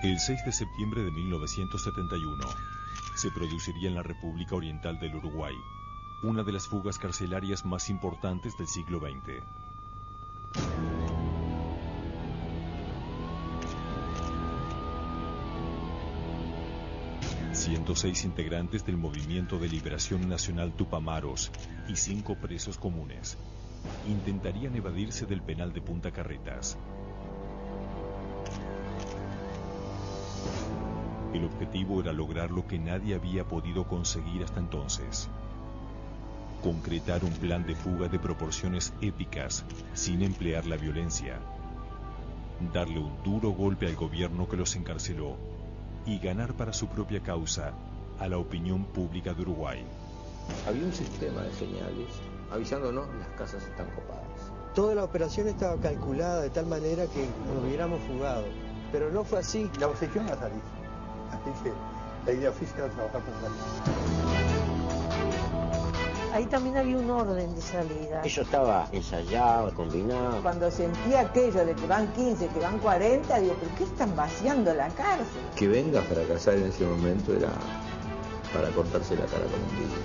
El 6 de septiembre de 1971 se produciría en la República Oriental del Uruguay una de las fugas carcelarias más importantes del siglo XX. ...106 integrantes del Movimiento de Liberación Nacional Tupamaros y 5 presos comunes intentarían evadirse del penal de Punta Carretas. El objetivo era lograr lo que nadie había podido conseguir hasta entonces: concretar un plan de fuga de proporciones épicas sin emplear la violencia, darle un duro golpe al gobierno que los encarceló y ganar para su propia causa a la opinión pública de Uruguay. Había un sistema de señales avisándonos: las casas están copadas. Toda la operación estaba calculada de tal manera que nos hubiéramos fugado, pero no fue así. La obsesión va a salir, así que la idea física de trabajar por salir. Ahí también había un orden de salida. Eso estaba ensayado, combinado. Cuando sentía aquello de que van 15, que van 40, digo, ¿pero qué están vaciando la cárcel? Que venga a fracasar en ese momento era para cortarse la cara con un vidrio.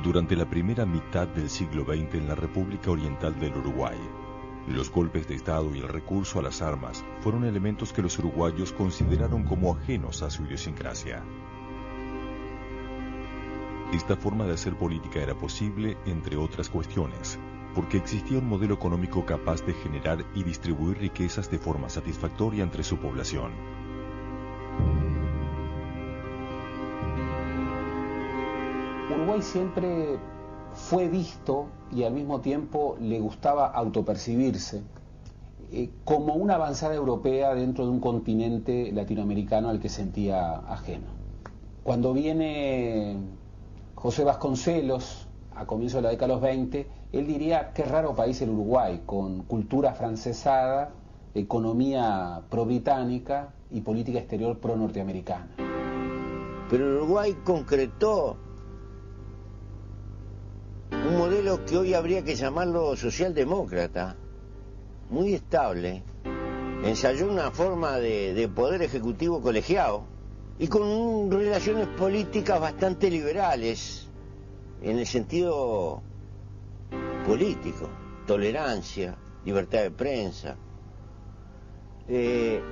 Durante la primera mitad del siglo XX en la República Oriental del Uruguay, los golpes de Estado y el recurso a las armas fueron elementos que los uruguayos consideraron como ajenos a su idiosincrasia. Esta forma de hacer política era posible, entre otras cuestiones, porque existía un modelo económico capaz de generar y distribuir riquezas de forma satisfactoria entre su población. Uruguay siempre fue visto, y al mismo tiempo le gustaba autopercibirse, como una avanzada europea dentro de un continente latinoamericano al que sentía ajeno. Cuando viene José Vasconcelos, a comienzos de la década de los 20, él diría: qué raro país el Uruguay, con cultura francesada, economía pro-británica y política exterior pro-norteamericana. Pero el Uruguay concretó un modelo que hoy habría que llamarlo socialdemócrata, muy estable. Ensayó una forma de poder ejecutivo colegiado y con relaciones políticas bastante liberales en el sentido político: tolerancia, libertad de prensa, que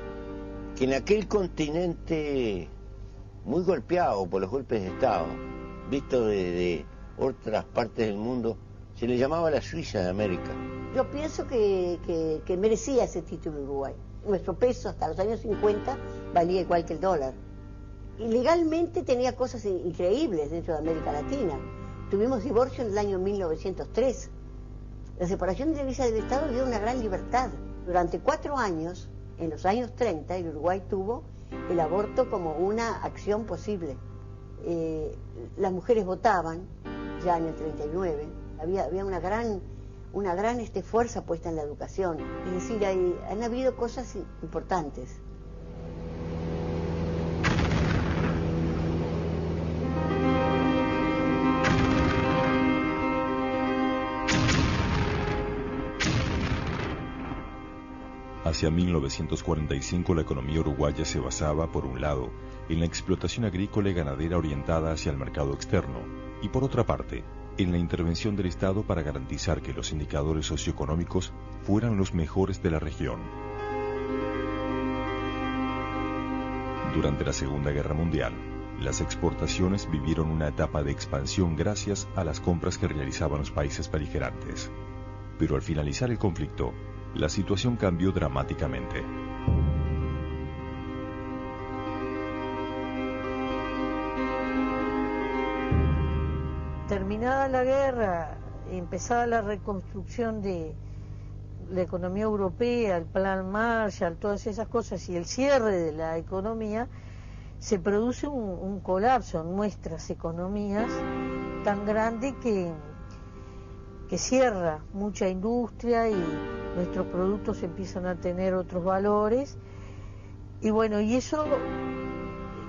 en aquel continente muy golpeado por los golpes de Estado, visto de otras partes del mundo, se le llamaba la Suiza de América. Yo pienso que merecía ese título Uruguay. Nuestro peso hasta los años 50 valía igual que el dólar. Y legalmente tenía cosas increíbles dentro de América Latina. Tuvimos divorcio en el año 1903. La separación de la Iglesia del Estado dio una gran libertad. Durante 4 años, en los años 30, el Uruguay tuvo el aborto como una acción posible. Las mujeres votaban ya en el 39, había una gran fuerza puesta en la educación. Es decir, han habido cosas importantes. Hacia 1945 la economía uruguaya se basaba, por un lado, en la explotación agrícola y ganadera orientada hacia el mercado externo, y por otra parte, en la intervención del Estado para garantizar que los indicadores socioeconómicos fueran los mejores de la región. Durante la Segunda Guerra Mundial, las exportaciones vivieron una etapa de expansión gracias a las compras que realizaban los países beligerantes. Pero al finalizar el conflicto, la situación cambió dramáticamente. Terminada la guerra, empezada la reconstrucción de la economía europea, el plan Marshall, todas esas cosas, y el cierre de la economía, se produce un colapso en nuestras economías tan grande que cierra mucha industria y nuestros productos empiezan a tener otros valores. Y bueno, y eso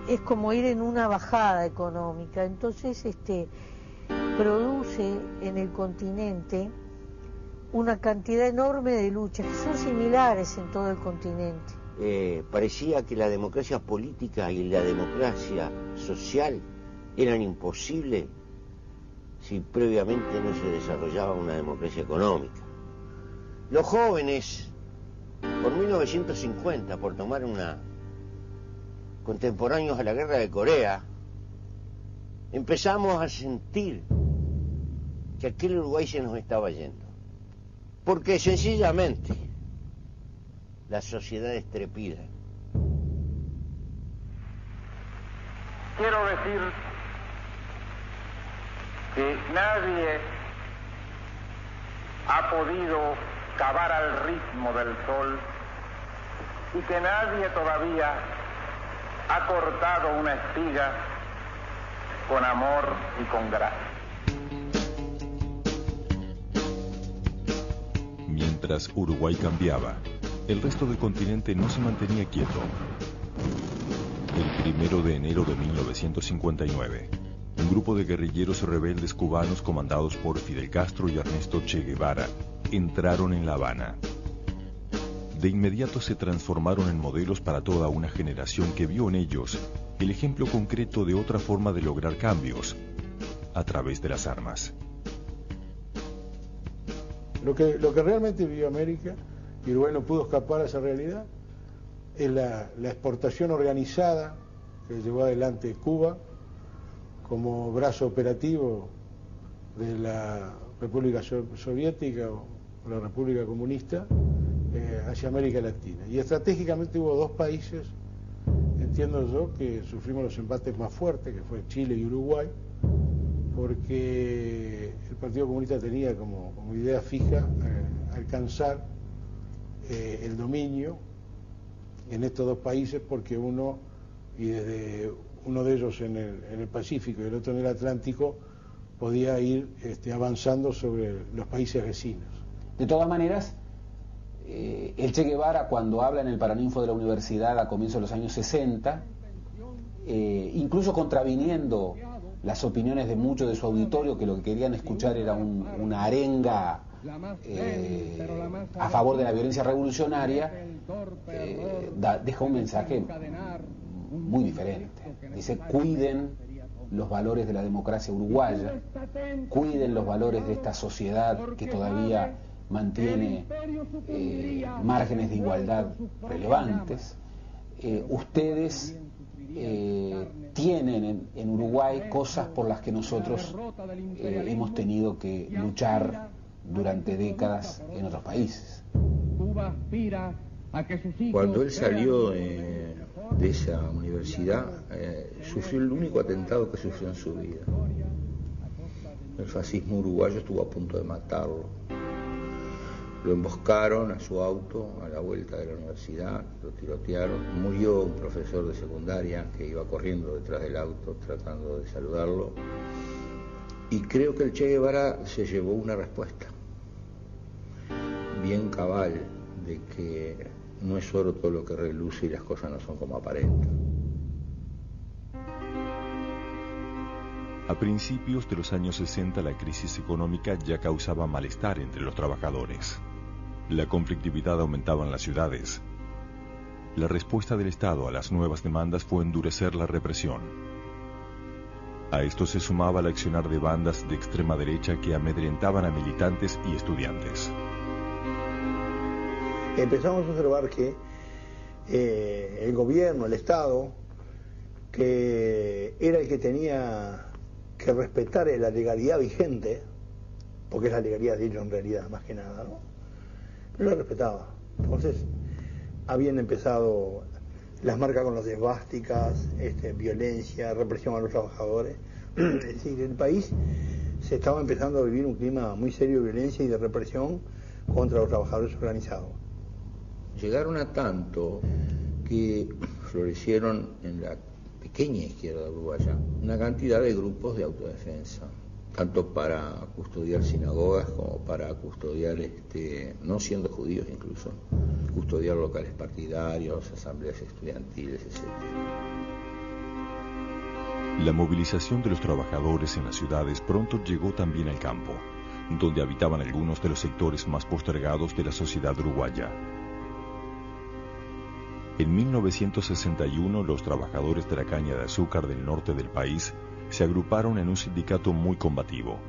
es como ir en una bajada económica. Entonces produce en el continente una cantidad enorme de luchas que son similares en todo el continente. Parecía que la democracia política y la democracia social eran imposibles si previamente no se desarrollaba una democracia económica. Los jóvenes, por 1950, por tomar contemporáneos a la guerra de Corea, empezamos a sentir que aquel Uruguay se nos estaba yendo. Porque sencillamente la sociedad es trepida. Quiero decir que nadie ha podido cavar al ritmo del sol y que nadie todavía ha cortado una espiga con amor y con gracia. Mientras Uruguay cambiaba, el resto del continente no se mantenía quieto. El 1 de enero de 1959, un grupo de guerrilleros rebeldes cubanos comandados por Fidel Castro y Ernesto Che Guevara entraron en La Habana. De inmediato se transformaron en modelos para toda una generación que vio en ellos el ejemplo concreto de otra forma de lograr cambios, a través de las armas. Lo que realmente vivió América, y Uruguay no pudo escapar a esa realidad, es la exportación organizada que llevó adelante Cuba como brazo operativo de la República Soviética o la República Comunista hacia América Latina. Y estratégicamente hubo dos países, entiendo yo, que sufrimos los embates más fuertes, que fue Chile y Uruguay, porque el Partido Comunista tenía como idea fija alcanzar el dominio en estos dos países, porque desde uno de ellos en el Pacífico y el otro en el Atlántico, podía ir avanzando sobre los países vecinos. De todas maneras, el Che Guevara, cuando habla en el Paraninfo de la universidad a comienzos de los años 60, incluso contraviniendo las opiniones de muchos de su auditorio, que lo que querían escuchar era una arenga a favor de la violencia revolucionaria, deja un mensaje muy diferente. Dice: cuiden los valores de la democracia uruguaya, cuiden los valores de esta sociedad que todavía mantiene márgenes de igualdad relevantes. Ustedes tienen en Uruguay cosas por las que nosotros hemos tenido que luchar durante décadas en otros países. Cuando él salió de esa universidad, sufrió el único atentado que sufrió en su vida. El fascismo uruguayo estuvo a punto de matarlo. Lo emboscaron a su auto a la vuelta de la universidad, lo tirotearon, murió un profesor de secundaria que iba corriendo detrás del auto tratando de saludarlo, y creo que el Che Guevara se llevó una respuesta bien cabal de que no es oro todo lo que reluce y las cosas no son como aparentan. A principios de los años 60 la crisis económica ya causaba malestar entre los trabajadores. La conflictividad aumentaba en las ciudades. La respuesta del Estado a las nuevas demandas fue endurecer la represión. A esto se sumaba el accionar de bandas de extrema derecha que amedrentaban a militantes y estudiantes. Empezamos a observar que el gobierno, el Estado, que era el que tenía que respetar la legalidad vigente, porque es la legalidad de ellos en realidad, más que nada, ¿no? No lo respetaba. Entonces, habían empezado las marcas con los esvásticas, violencia, represión a los trabajadores. Es decir, el país se estaba empezando a vivir un clima muy serio de violencia y de represión contra los trabajadores organizados. Llegaron a tanto que florecieron en la pequeña izquierda uruguaya una cantidad de grupos de autodefensa, tanto para custodiar sinagogas como para custodiar, no siendo judíos incluso, custodiar locales partidarios, asambleas estudiantiles, etc. La movilización de los trabajadores en las ciudades pronto llegó también al campo, donde habitaban algunos de los sectores más postergados de la sociedad uruguaya. En 1961, los trabajadores de la caña de azúcar del norte del país se agruparon en un sindicato muy combativo,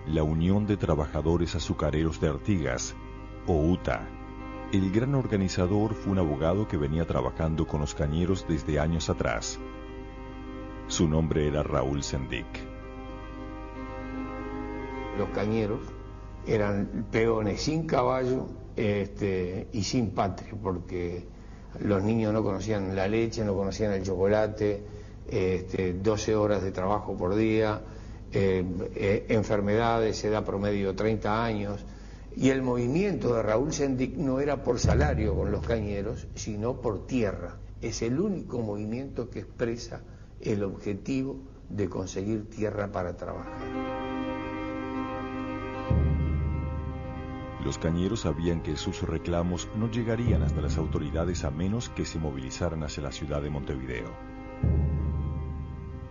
la Unión de Trabajadores Azucareros de Artigas, o UTA. El gran organizador fue un abogado que venía trabajando con los cañeros desde años atrás. Su nombre era Raúl Sendik. Los cañeros eran peones sin caballo y sin patria, porque los niños no conocían la leche, no conocían el chocolate, 12 horas de trabajo por día, enfermedades, edad promedio 30 años, y el movimiento de Raúl Sendik no era por salario con los cañeros, sino por tierra. Es el único movimiento que expresa el objetivo de conseguir tierra para trabajar. Los cañeros sabían que sus reclamos no llegarían hasta las autoridades a menos que se movilizaran hacia la ciudad de Montevideo.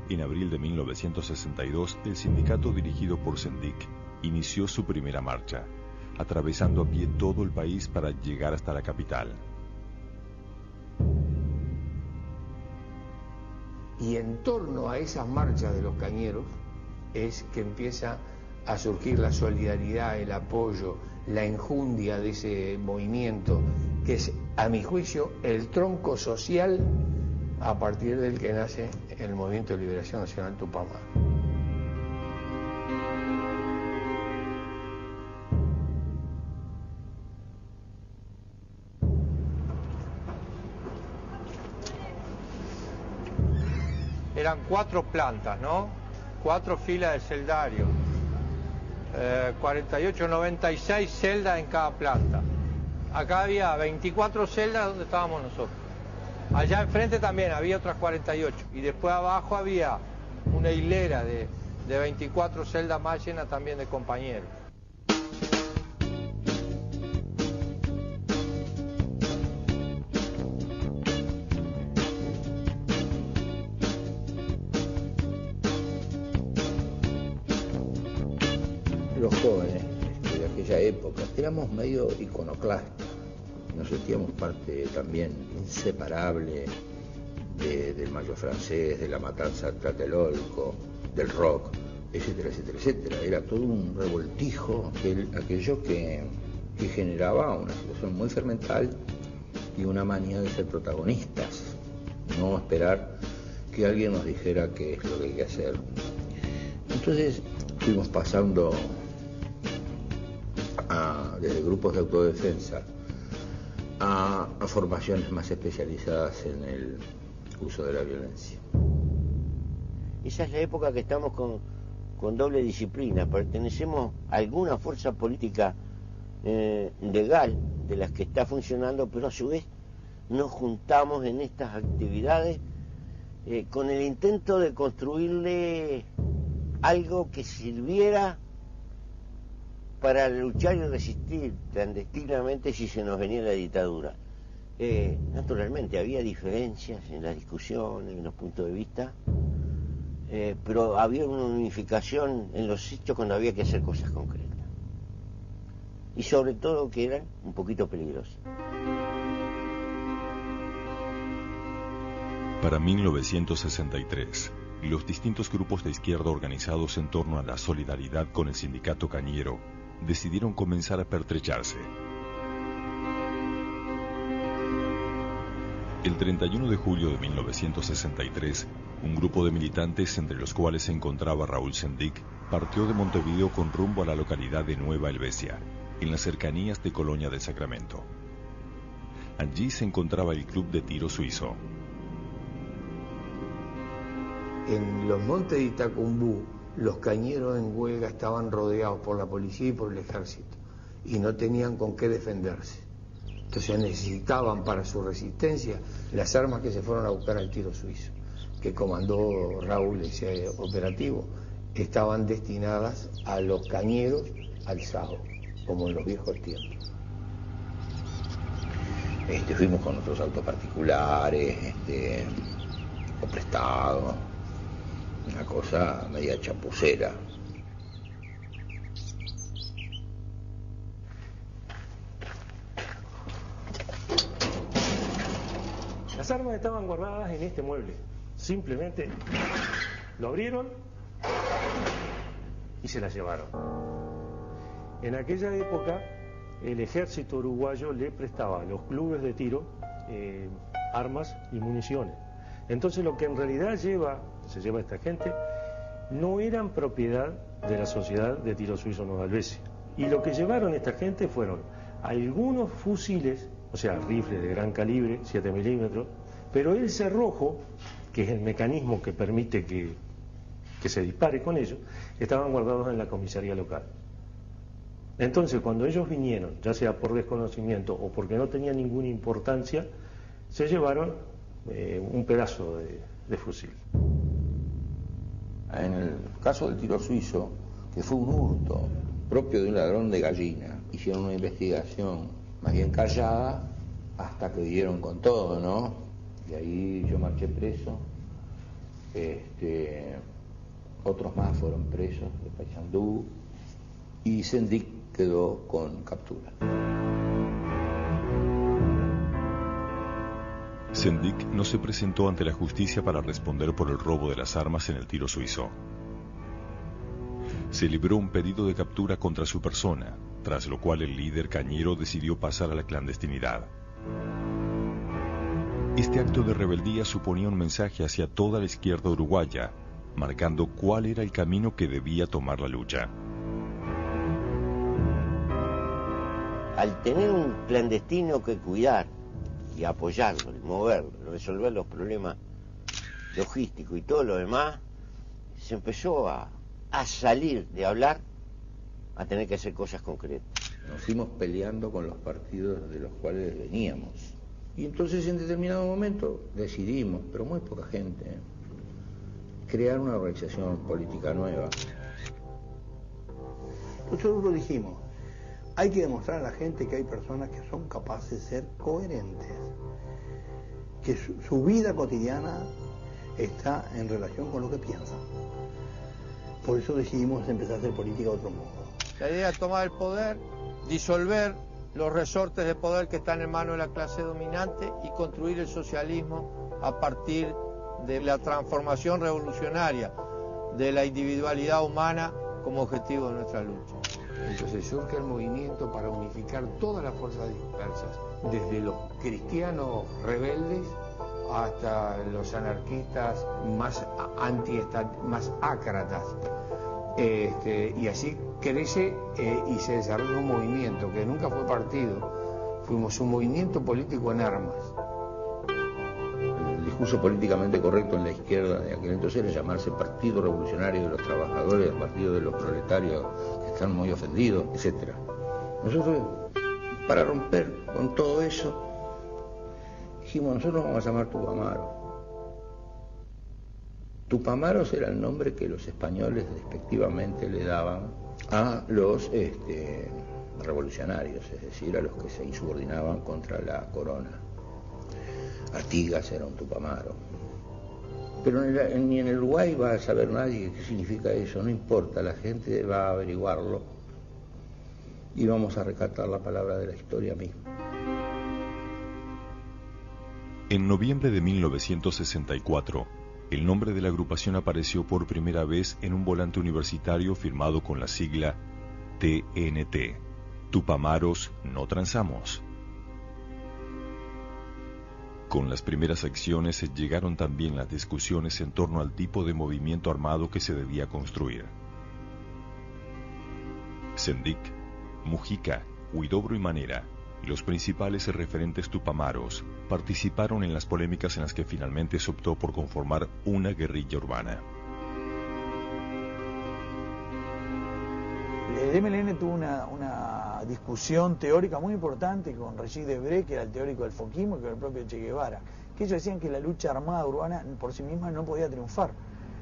En abril de 1962, el sindicato dirigido por Sendik inició su primera marcha, atravesando a pie todo el país para llegar hasta la capital. Y en torno a esas marchas de los cañeros es que empieza a surgir la solidaridad, el apoyo, la enjundia de ese movimiento, que es, a mi juicio, el tronco social a partir del que nace el Movimiento de Liberación Nacional Tupamaro. Eran 4 plantas, ¿no? 4 filas de celdario. 48, 96 celdas en cada planta. Acá había 24 celdas donde estábamos nosotros. Allá enfrente también había otras 48. Y después abajo había una hilera de 24 celdas más llenas también de compañeros. Los jóvenes de aquella época éramos medio iconoclastas, nos sentíamos parte también inseparable del Mayo francés, de la matanza de Tlatelolco, del rock, etcétera, etcétera, etcétera. Era todo un revoltijo, aquello que generaba una situación muy fermental y una manía de ser protagonistas, no esperar que alguien nos dijera qué es lo que hay que hacer. Entonces fuimos pasando desde grupos de autodefensa a formaciones más especializadas en el uso de la violencia. Esa es la época que estamos con doble disciplina. Pertenecemos a alguna fuerza política legal de las que está funcionando, pero a su vez nos juntamos en estas actividades con el intento de construirle algo que sirviera para luchar y resistir clandestinamente si se nos venía la dictadura. Naturalmente había diferencias en la discusión, en los puntos de vista, pero había una unificación en los hechos cuando había que hacer cosas concretas. Y sobre todo que eran un poquito peligrosas. Para 1963, los distintos grupos de izquierda organizados en torno a la solidaridad con el sindicato cañero decidieron comenzar a pertrecharse. El 31 de julio de 1963, un grupo de militantes, entre los cuales se encontraba Raúl Sendik, partió de Montevideo con rumbo a la localidad de Nueva Helvecia, en las cercanías de Colonia del Sacramento. Allí se encontraba el Club de Tiro Suizo. En los montes de Itacumbú, los cañeros en huelga estaban rodeados por la policía y por el ejército y no tenían con qué defenderse. Entonces necesitaban para su resistencia las armas que se fueron a buscar al Tiro Suizo, que comandó Raúl ese operativo, estaban destinadas a los cañeros alzados, como en los viejos tiempos. Fuimos con nuestros autos particulares, o prestados, una cosa media chapucera. Las armas estaban guardadas en este mueble. Simplemente lo abrieron y se las llevaron. En aquella época, el ejército uruguayo le prestaba a los clubes de tiro armas y municiones. Entonces lo que en realidad se lleva esta gente, no eran propiedad de la Sociedad de Tiro Suizo Nueva Helvecia. Y lo que llevaron esta gente fueron algunos fusiles, o sea, rifles de gran calibre, 7 milímetros, pero el cerrojo, que es el mecanismo que permite que se dispare con ellos, estaban guardados en la comisaría local. Entonces, cuando ellos vinieron, ya sea por desconocimiento o porque no tenían ninguna importancia, se llevaron un pedazo de fusil. En el caso del tiro suizo, que fue un hurto propio de un ladrón de gallina, hicieron una investigación más bien callada hasta que dieron con todo, ¿no? Y ahí yo marché preso, otros más fueron presos de Paysandú y Sendik quedó con captura. Sendik no se presentó ante la justicia para responder por el robo de las armas en el tiro suizo. Se libró un pedido de captura contra su persona, tras lo cual el líder cañero decidió pasar a la clandestinidad. Este acto de rebeldía suponía un mensaje hacia toda la izquierda uruguaya, marcando cuál era el camino que debía tomar la lucha. Al tener un clandestino que cuidar y apoyarlo, y moverlo, resolver los problemas logísticos y todo lo demás, se empezó a salir de hablar a tener que hacer cosas concretas. Nos fuimos peleando con los partidos de los cuales veníamos. Y entonces en determinado momento decidimos, pero muy poca gente, crear una organización política nueva. Nosotros dijimos, hay que demostrar a la gente que hay personas que son capaces de ser coherentes, que su vida cotidiana está en relación con lo que piensan. Por eso decidimos empezar a hacer política de otro modo. La idea es tomar el poder, disolver los resortes de poder que están en manos de la clase dominante y construir el socialismo a partir de la transformación revolucionaria de la individualidad humana como objetivo de nuestra lucha. Entonces surge el movimiento para unificar todas las fuerzas dispersas, desde los cristianos rebeldes hasta los anarquistas más más ácratas. Y así crece y se desarrolla un movimiento que nunca fue partido, fuimos un movimiento político en armas. El discurso políticamente correcto en la izquierda de aquel entonces era llamarse Partido Revolucionario de los Trabajadores, Partido de los Proletarios que están muy ofendidos, etc. Nosotros, para romper con todo eso, dijimos, nosotros vamos a llamar Tupamaros. Tupamaros era el nombre que los españoles despectivamente le daban a los revolucionarios, es decir, a los que se insubordinaban contra la corona. Artigas era un Tupamaro. Pero ni en el Uruguay va a saber nadie qué significa eso, no importa, la gente va a averiguarlo y vamos a recatar la palabra de la historia misma. En noviembre de 1964, el nombre de la agrupación apareció por primera vez en un volante universitario firmado con la sigla TNT, Tupamaros no transamos. Con las primeras acciones llegaron también las discusiones en torno al tipo de movimiento armado que se debía construir. Sendik, Mujica, Huidobro y Manera, los principales referentes tupamaros, participaron en las polémicas en las que finalmente se optó por conformar una guerrilla urbana. El MLN tuvo una discusión teórica muy importante con Regis Debray, que era el teórico del foquismo, y con el propio Che Guevara, que ellos decían que la lucha armada urbana por sí misma no podía triunfar,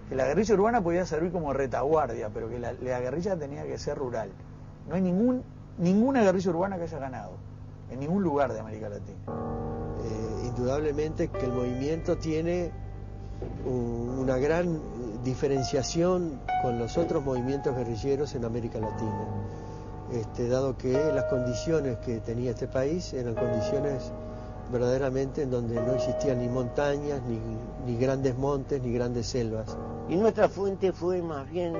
que la guerrilla urbana podía servir como retaguardia, pero que la guerrilla tenía que ser rural. No hay ninguna guerrilla urbana que haya ganado en ningún lugar de América Latina. Indudablemente que el movimiento tiene una gran diferenciación con los otros movimientos guerrilleros en América Latina, dado que las condiciones que tenía este país eran condiciones verdaderamente en donde no existían ni montañas, ni grandes montes, ni grandes selvas. Y nuestra fuente fue más bien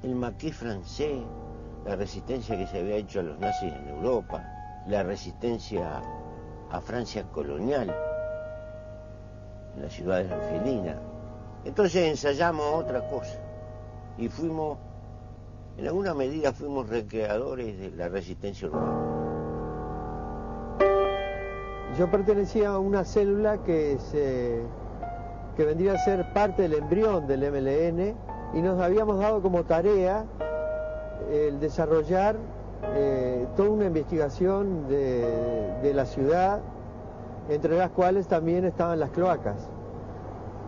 el maquis francés, la resistencia que se había hecho a los nazis en Europa, la resistencia a Francia colonial, en las ciudades argelinas. Entonces ensayamos otra cosa y fuimos, en alguna medida fuimos recreadores de la resistencia urbana. Yo pertenecía a una célula que vendría a ser parte del embrión del MLN y nos habíamos dado como tarea el desarrollar toda una investigación de la ciudad, entre las cuales también estaban las cloacas.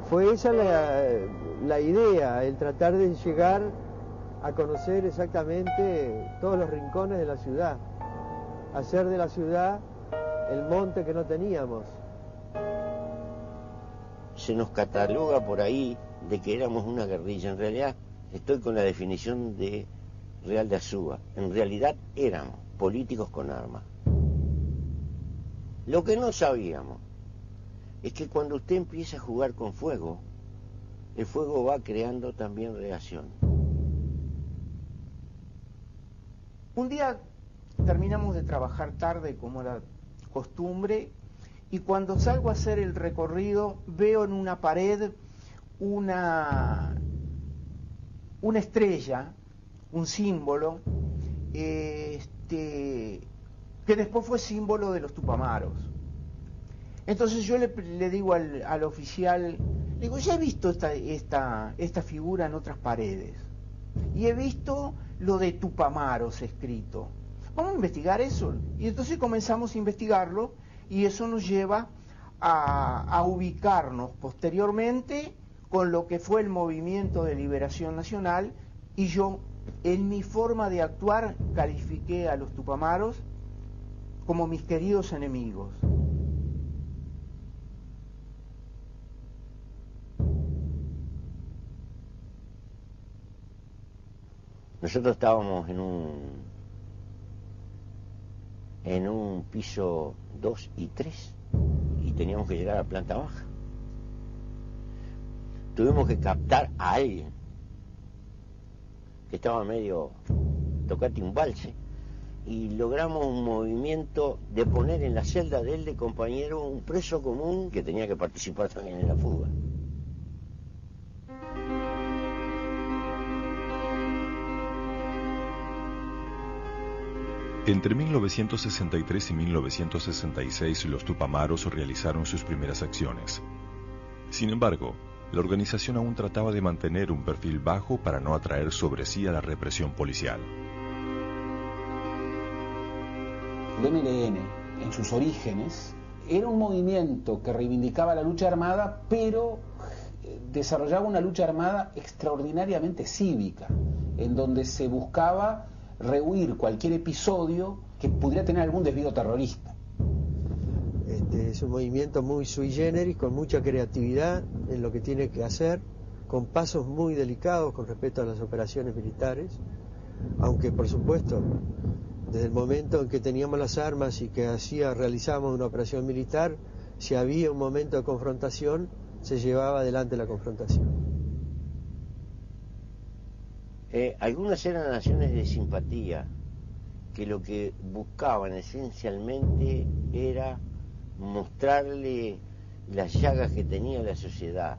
Fue esa la idea, el tratar de llegar a conocer exactamente todos los rincones de la ciudad, hacer de la ciudad el monte que no teníamos. Se nos cataloga por ahí de que éramos una guerrilla. En realidad estoy con la definición de Real de Azúa. En realidad éramos políticos con armas. Lo que no sabíamos es que cuando usted empieza a jugar con fuego, el fuego va creando también reacción. Un día terminamos de trabajar tarde, como era costumbre, y cuando salgo a hacer el recorrido veo en una pared una estrella, un símbolo, que después fue símbolo de los Tupamaros. Entonces yo le digo al oficial, le digo, ya he visto esta figura en otras paredes, y he visto lo de Tupamaros escrito. Vamos a investigar eso. Y entonces comenzamos a investigarlo, y eso nos lleva a ubicarnos posteriormente con lo que fue el movimiento de liberación nacional, y yo, en mi forma de actuar, califiqué a los Tupamaros como mis queridos enemigos. Nosotros estábamos en un piso 2 y 3 y teníamos que llegar a la planta baja. Tuvimos que captar a alguien que estaba medio tocate un valse y logramos un movimiento de poner en la celda de él de compañero un preso común que tenía que participar también en la fuga. Entre 1963 y 1966 los Tupamaros realizaron sus primeras acciones. Sin embargo, la organización aún trataba de mantener un perfil bajo para no atraer sobre sí a la represión policial. El MLN, en sus orígenes, era un movimiento que reivindicaba la lucha armada, pero desarrollaba una lucha armada extraordinariamente cívica, en donde se buscaba rehuir cualquier episodio que pudiera tener algún desvío terrorista. Es un movimiento muy sui generis, con mucha creatividad en lo que tiene que hacer, con pasos muy delicados con respecto a las operaciones militares, aunque por supuesto desde el momento en que teníamos las armas y que realizábamos una operación militar, si había un momento de confrontación, se llevaba adelante la confrontación. Algunas eran acciones de simpatía, que lo que buscaban esencialmente era mostrarle las llagas que tenía la sociedad.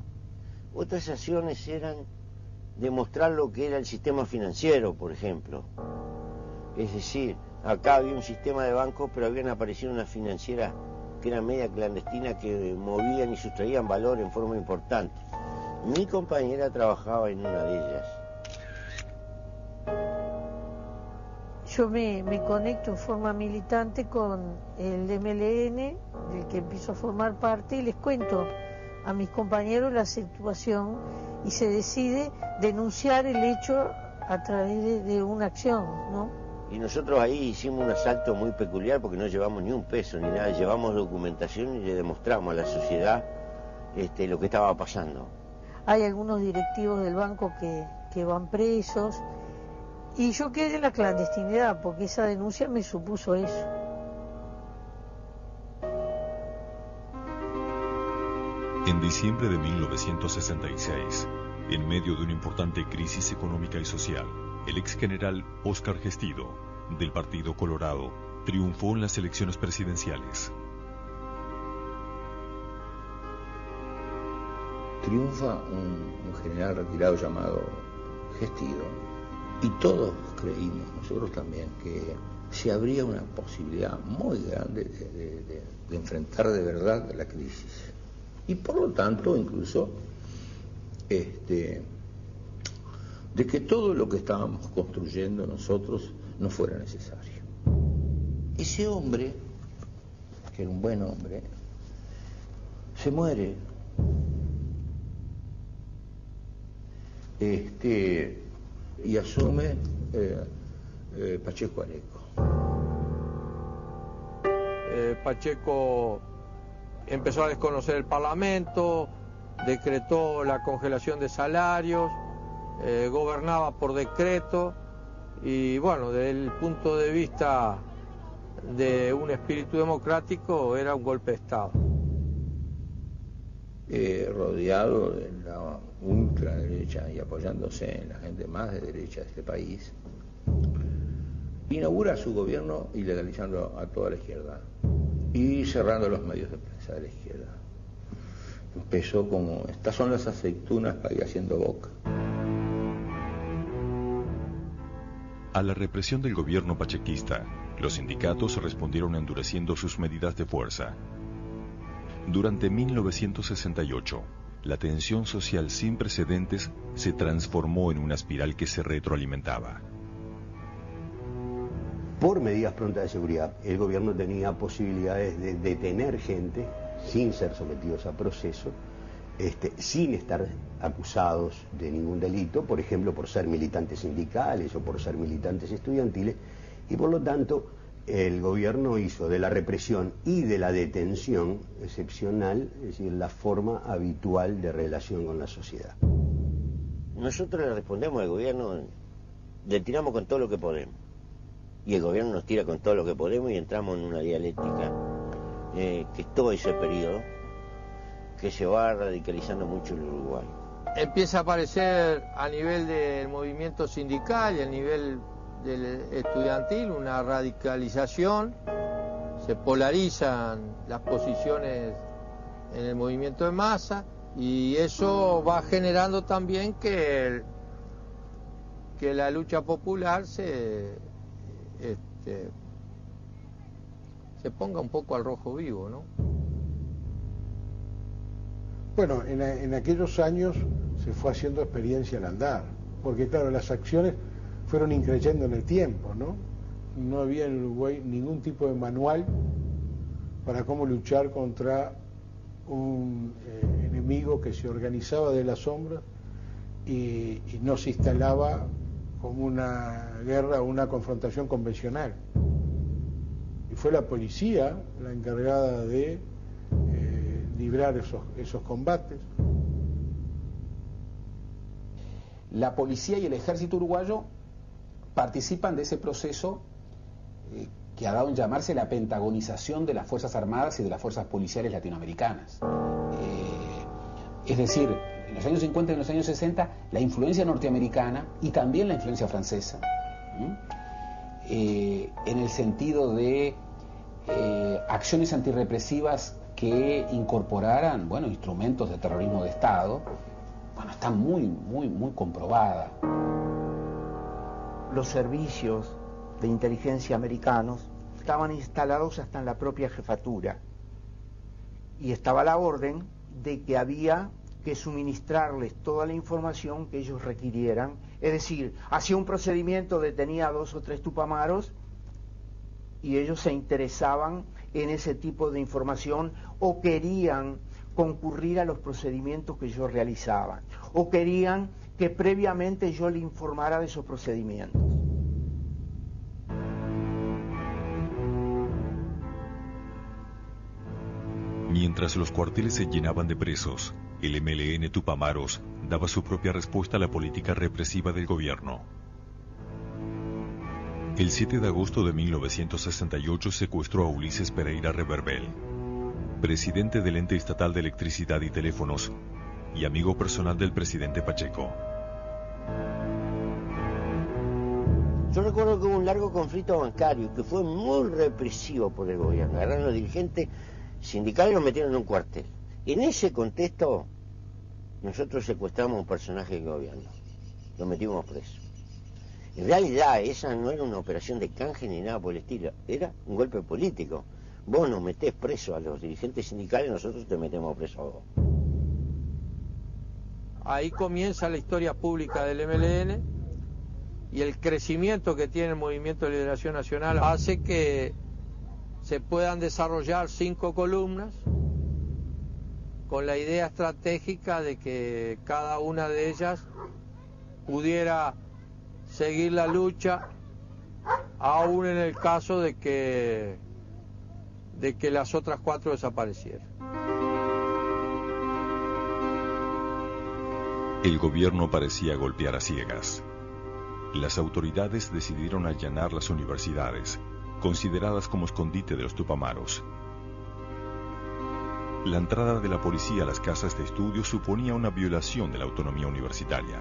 Otras acciones eran demostrar lo que era el sistema financiero, por ejemplo. Es decir, acá había un sistema de bancos, pero habían aparecido unas financieras que eran media clandestinas, que movían y sustraían valor en forma importante. Mi compañera trabajaba en una de ellas. Yo me conecto en forma militante con el MLN, del que empiezo a formar parte, y les cuento a mis compañeros la situación y se decide denunciar el hecho a través de una acción, ¿no? Y nosotros ahí hicimos un asalto muy peculiar porque no llevamos ni un peso ni nada, llevamos documentación y le demostramos a la sociedad lo que estaba pasando. Hay algunos directivos del banco que van presos y yo quedé en la clandestinidad porque esa denuncia me supuso eso. En diciembre de 1966, en medio de una importante crisis económica y social, el ex general Óscar Gestido, del Partido Colorado, triunfó en las elecciones presidenciales. Triunfa un general retirado llamado Gestido, y todos creímos, nosotros también, que se abría una posibilidad muy grande de enfrentar de verdad la crisis. Y por lo tanto, incluso, de que todo lo que estábamos construyendo nosotros no fuera necesario. Ese hombre, que era un buen hombre, se muere. Y asume Pacheco Areco. Pacheco empezó a desconocer el Parlamento, decretó la congelación de salarios, gobernaba por decreto y bueno, desde el punto de vista de un espíritu democrático era un golpe de Estado. Rodeado de la ultraderecha y apoyándose en la gente más de derecha de este país, inaugura su gobierno ilegalizando a toda la izquierda y cerrando los medios de prensa de la izquierda. Empezó como, estas son las aceitunas para ir haciendo boca. A la represión del gobierno pachequista, los sindicatos respondieron endureciendo sus medidas de fuerza. Durante 1968, la tensión social sin precedentes se transformó en una espiral que se retroalimentaba. Por medidas prontas de seguridad, el gobierno tenía posibilidades de detener gente sin ser sometidos a proceso, sin estar acusados de ningún delito, por ejemplo, por ser militantes sindicales o por ser militantes estudiantiles, y por lo tanto el gobierno hizo de la represión y de la detención excepcional, es decir, la forma habitual de relación con la sociedad. Nosotros le respondemos al gobierno, le tiramos con todo lo que podemos. Y el gobierno nos tira con todo lo que podemos y entramos en una dialéctica que es todo ese periodo que se va radicalizando mucho en Uruguay. Empieza a aparecer a nivel del movimiento sindical y a nivel del estudiantil una radicalización, se polarizan las posiciones en el movimiento de masa y eso va generando también que la lucha popular se ponga un poco al rojo vivo, ¿no? Bueno, en aquellos años se fue haciendo experiencia al andar, porque claro, las acciones fueron increyendo en el tiempo, ¿no? No había en Uruguay ningún tipo de manual para cómo luchar contra un enemigo que se organizaba de las sombras y no se instalaba como una guerra o una confrontación convencional. Y fue la policía la encargada de librar esos combates. La policía y el ejército uruguayo participan de ese proceso que ha dado en llamarse la pentagonización de las Fuerzas Armadas y de las Fuerzas Policiales latinoamericanas. Es decir, en los años 50 y en los años 60, la influencia norteamericana y también la influencia francesa, en el sentido de acciones antirrepresivas que incorporaran, bueno, instrumentos de terrorismo de Estado, bueno, está muy comprobada. Los servicios de inteligencia americanos estaban instalados hasta en la propia jefatura y estaba la orden de que había que suministrarles toda la información que ellos requirieran, es decir, hacía un procedimiento, detenía a 2 o 3 tupamaros y ellos se interesaban en ese tipo de información o querían concurrir a los procedimientos que yo realizaba, o querían que previamente yo le informara de esos procedimientos. Mientras los cuarteles se llenaban de presos, el MLN Tupamaros daba su propia respuesta a la política represiva del gobierno. El 7 de agosto de 1968 secuestró a Ulises Pereira Reverbel, presidente del Ente Estatal de Electricidad y Teléfonos y amigo personal del presidente Pacheco. Yo recuerdo que hubo un largo conflicto bancario que fue muy represivo por el gobierno. Agarraron a los dirigentes sindicales y los metieron en un cuartel. En ese contexto, nosotros secuestramos a un personaje del gobierno. Lo metimos preso. En realidad, esa no era una operación de canje ni nada por el estilo. Era un golpe político. Vos nos metés preso a los dirigentes sindicales, nosotros te metemos preso a vos. Ahí comienza la historia pública del MLN y el crecimiento que tiene el Movimiento de Liberación Nacional hace que se puedan desarrollar 5 columnas con la idea estratégica de que cada una de ellas pudiera seguir la lucha, aún en el caso de que las otras 4 desaparecieran. El gobierno parecía golpear a ciegas. Las autoridades decidieron allanar las universidades, consideradas como escondite de los Tupamaros. La entrada de la policía a las casas de estudio suponía una violación de la autonomía universitaria.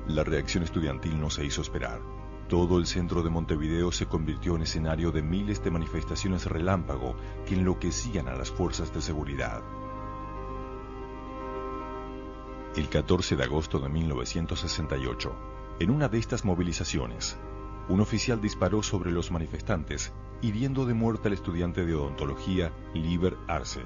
La reacción estudiantil no se hizo esperar. Todo el centro de Montevideo se convirtió en escenario de miles de manifestaciones relámpago que enloquecían a las fuerzas de seguridad. El 14 de agosto de 1968, en una de estas movilizaciones, un oficial disparó sobre los manifestantes, hiriendo de muerte al estudiante de odontología Liber Arce.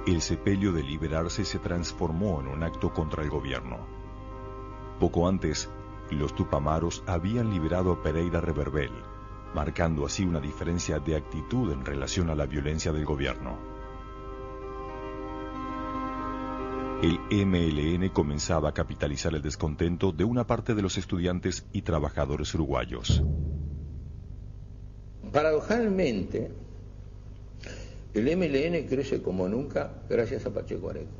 El sepelio de Liber Arce se transformó en un acto contra el gobierno. Poco antes, los Tupamaros habían liberado a Pereira Reverbel, marcando así una diferencia de actitud en relación a la violencia del gobierno. El MLN comenzaba a capitalizar el descontento de una parte de los estudiantes y trabajadores uruguayos. Paradojalmente, el MLN crece como nunca gracias a Pacheco Areco.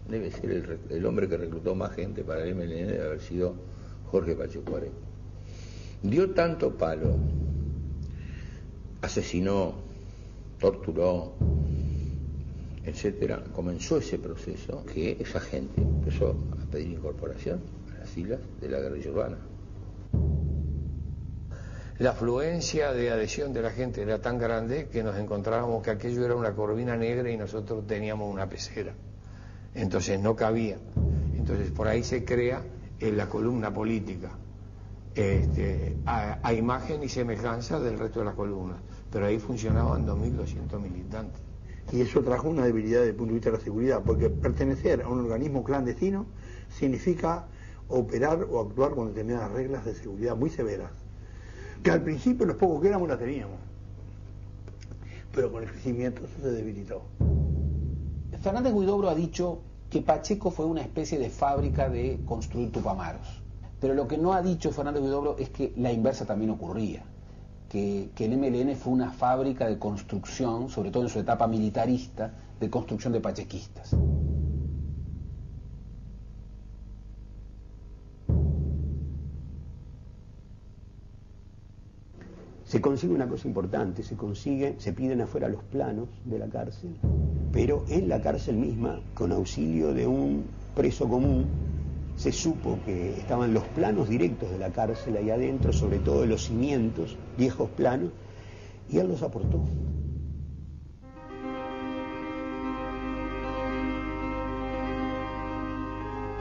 Debe ser el hombre que reclutó más gente para el MLN debe haber sido Jorge Pacheco Areco. Dio tanto palo, asesinó, torturó, etcétera, comenzó ese proceso que esa gente empezó a pedir incorporación a las filas de la guerrilla urbana. La afluencia de adhesión de la gente era tan grande que nos encontrábamos que aquello era una corvina negra y nosotros teníamos una pecera. Entonces no cabía. Entonces por ahí se crea la columna política, a imagen y semejanza del resto de las columnas. Pero ahí funcionaban 2.200 militantes. Y eso trajo una debilidad desde el punto de vista de la seguridad, porque pertenecer a un organismo clandestino significa operar o actuar con determinadas reglas de seguridad muy severas, que al principio los pocos que éramos las teníamos, pero con el crecimiento eso se debilitó. Fernández Huidobro ha dicho que Pacheco fue una especie de fábrica de construir Tupamaros, pero lo que no ha dicho Fernández Huidobro es que la inversa también ocurría. Que el MLN fue una fábrica de construcción, sobre todo en su etapa militarista, de construcción de pachequistas. Se consigue una cosa importante, se piden afuera los planos de la cárcel, pero en la cárcel misma, con auxilio de un preso común, se supo que estaban los planos directos de la cárcel ahí adentro, sobre todo de los cimientos, viejos planos, y él los aportó.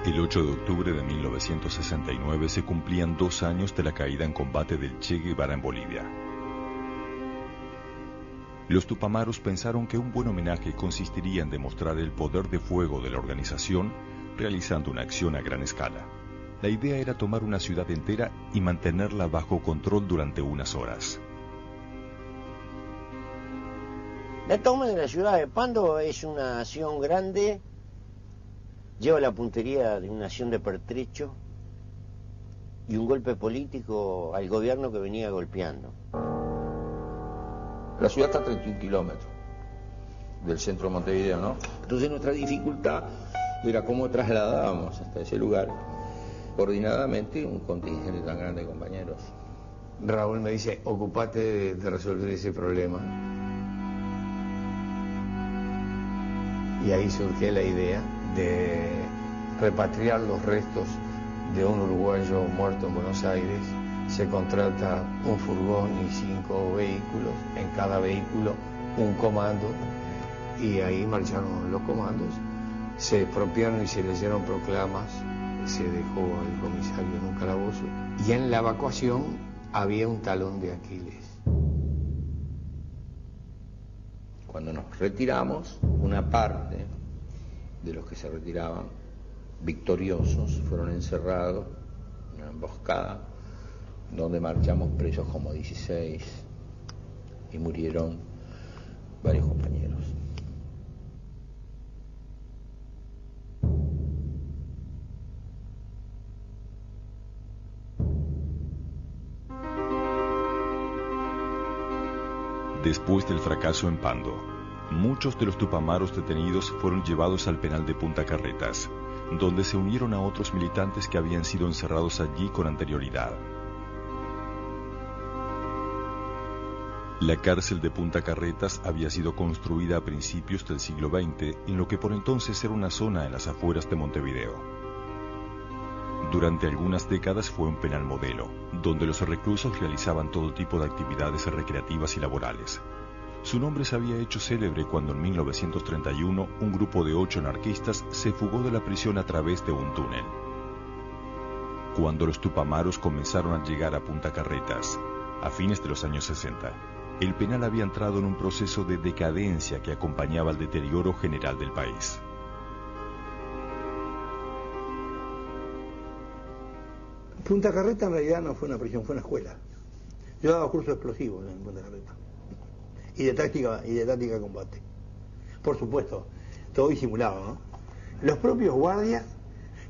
El 8 de octubre de 1969 se cumplían 2 años de la caída en combate del Che Guevara en Bolivia. Los Tupamaros pensaron que un buen homenaje consistiría en demostrar el poder de fuego de la organización realizando una acción a gran escala. La idea era tomar una ciudad entera y mantenerla bajo control durante unas horas. La toma de la ciudad de Pando es una acción grande, lleva la puntería de una acción de pertrecho y un golpe político al gobierno que venía golpeando. La ciudad está a 31 kilómetros del centro de Montevideo, ¿no? Entonces nuestra dificultad era cómo trasladábamos hasta ese lugar coordinadamente un contingente tan grande de compañeros. Raúl me dice, ocupate de resolver ese problema. Y ahí surge la idea de repatriar los restos de un uruguayo muerto en Buenos Aires. Se contrata un furgón y 5 vehículos, en cada vehículo un comando, y ahí marcharon los comandos, se expropiaron y se leyeron proclamas, se dejó al comisario en un calabozo, y en la evacuación había un talón de Aquiles. Cuando nos retiramos, una parte de los que se retiraban victoriosos fueron encerrados en una emboscada donde marchamos presos como 16 y murieron varios compañeros. Después del fracaso en Pando, muchos de los tupamaros detenidos fueron llevados al penal de Punta Carretas, donde se unieron a otros militantes que habían sido encerrados allí con anterioridad. La cárcel de Punta Carretas había sido construida a principios del siglo XX en lo que por entonces era una zona en las afueras de Montevideo. Durante algunas décadas fue un penal modelo, donde los reclusos realizaban todo tipo de actividades recreativas y laborales. Su nombre se había hecho célebre cuando en 1931 un grupo de 8 anarquistas se fugó de la prisión a través de un túnel. Cuando los tupamaros comenzaron a llegar a Punta Carretas, a fines de los años 60, el penal había entrado en un proceso de decadencia que acompañaba el deterioro general del país. Punta Carreta en realidad no fue una prisión, fue una escuela. Yo daba cursos explosivos en Punta Carreta. Y de táctica de combate. Por supuesto, todo disimulado, ¿no? Los propios guardias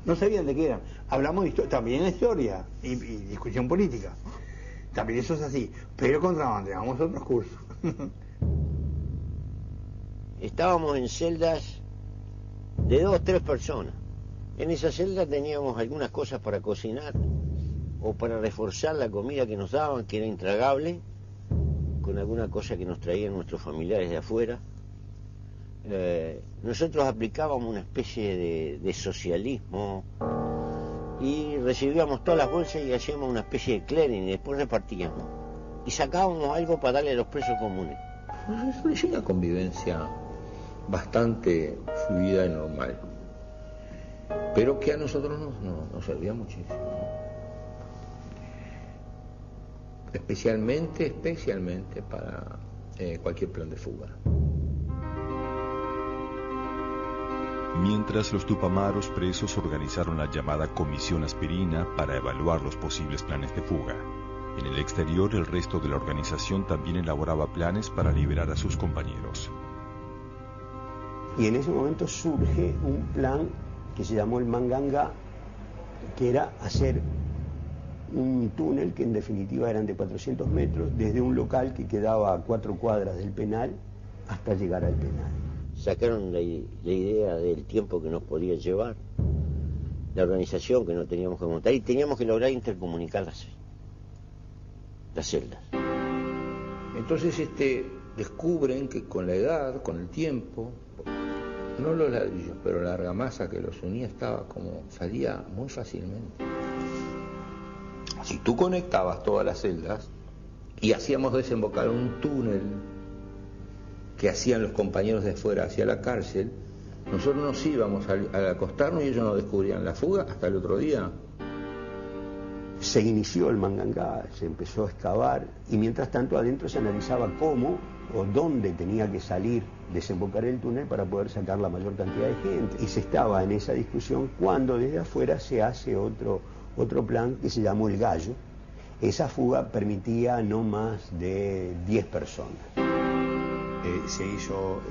no sabían de qué eran. Hablamos de también de historia y discusión política. También eso es así. Pero contrabandeábamos otros cursos. Estábamos en celdas de 2 o 3 personas. En esa celda teníamos algunas cosas para cocinar o para reforzar la comida que nos daban, que era intragable, con alguna cosa que nos traían nuestros familiares de afuera. Nosotros aplicábamos una especie de socialismo y recibíamos todas las bolsas y hacíamos una especie de clearing y después repartíamos. Y sacábamos algo para darle a los presos comunes. Es una convivencia bastante fluida y normal, pero que a nosotros nos servía muchísimo. Especialmente para cualquier plan de fuga. Mientras los tupamaros presos organizaron la llamada Comisión Aspirina para evaluar los posibles planes de fuga, en el exterior el resto de la organización también elaboraba planes para liberar a sus compañeros. Y en ese momento surge un plan que se llamó el Mangangá, que era hacer un túnel que en definitiva eran de 400 metros, desde un local que quedaba a 4 cuadras del penal hasta llegar al penal. Sacaron la idea del tiempo que nos podía llevar, la organización que no teníamos que montar, y teníamos que lograr intercomunicar las celdas. Entonces descubren que con la edad, con el tiempo, no los ladrillos, pero la argamasa que los unía salía muy fácilmente. Si tú conectabas todas las celdas y hacíamos desembocar un túnel que hacían los compañeros de fuera hacia la cárcel, nosotros nos íbamos al acostarnos y ellos no descubrían la fuga hasta el otro día. Se inició el Mangangá, se empezó a excavar y mientras tanto adentro se analizaba cómo o dónde tenía que salir, desembocar el túnel para poder sacar la mayor cantidad de gente. Y se estaba en esa discusión cuando desde afuera se hace otro plan que se llamó el Gallo. Esa fuga permitía no más de 10 personas. se hizo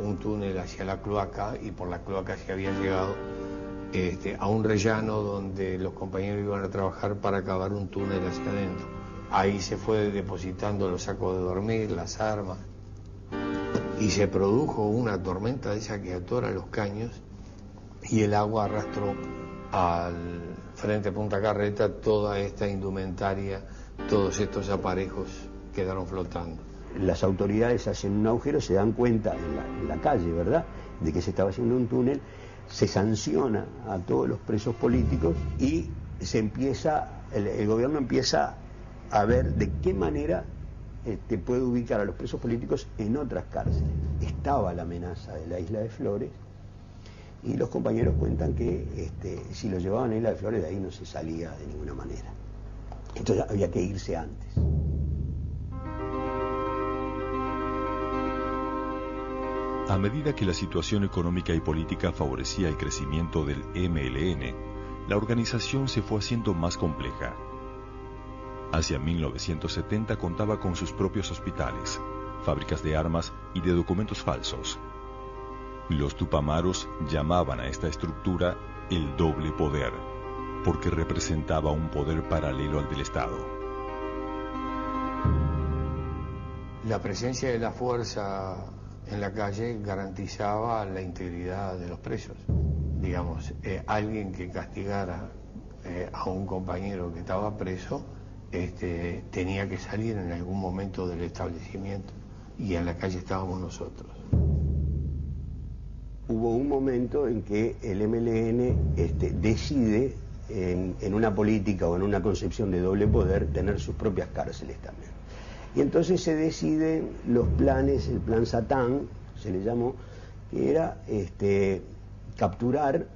un túnel hacia la cloaca y por la cloaca se había llegado a un rellano donde los compañeros iban a trabajar para cavar un túnel hacia adentro. Ahí se fue depositando los sacos de dormir, las armas, y se produjo una tormenta de esa que atora los caños y el agua arrastró al frente Punta Carreta toda esta indumentaria, todos estos aparejos quedaron flotando. Las autoridades hacen un agujero, se dan cuenta en la calle, ¿verdad?, de que se estaba haciendo un túnel, se sanciona a todos los presos políticos y se empieza, el gobierno empieza a ver de qué manera puede ubicar a los presos políticos en otras cárceles. Estaba la amenaza de la Isla de Flores y los compañeros cuentan que si lo llevaban a Isla de Flores, de ahí no se salía de ninguna manera. Entonces había que irse antes. A medida que la situación económica y política favorecía el crecimiento del MLN, la organización se fue haciendo más compleja. Hacia 1970 contaba con sus propios hospitales, fábricas de armas y de documentos falsos. Los tupamaros llamaban a esta estructura el doble poder, porque representaba un poder paralelo al del Estado. La presencia de la fuerza en la calle garantizaba la integridad de los presos. Digamos, alguien que castigara a un compañero que estaba preso tenía que salir en algún momento del establecimiento y en la calle estábamos nosotros. Hubo un momento en que el MLN decide en una política o en una concepción de doble poder tener sus propias cárceles también. Y entonces se deciden los planes, el plan Satán, se le llamó, que era capturar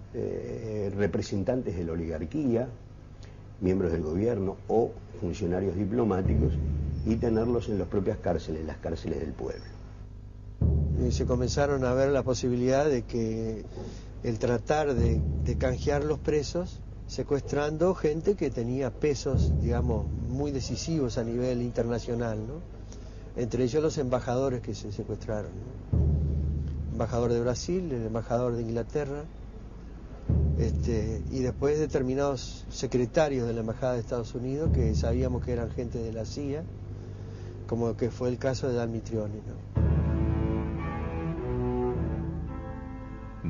representantes de la oligarquía, miembros del gobierno o funcionarios diplomáticos y tenerlos en las propias cárceles, las cárceles del pueblo. Se comenzaron a ver la posibilidad de que el tratar de canjear los presos, secuestrando gente que tenía pesos, digamos, muy decisivos a nivel internacional, ¿no? Entre ellos los embajadores que se secuestraron, ¿no? Embajador de Brasil, el embajador de Inglaterra, y después determinados secretarios de la Embajada de Estados Unidos que sabíamos que eran gente de la CIA, como que fue el caso de Dan Mitrione, ¿no?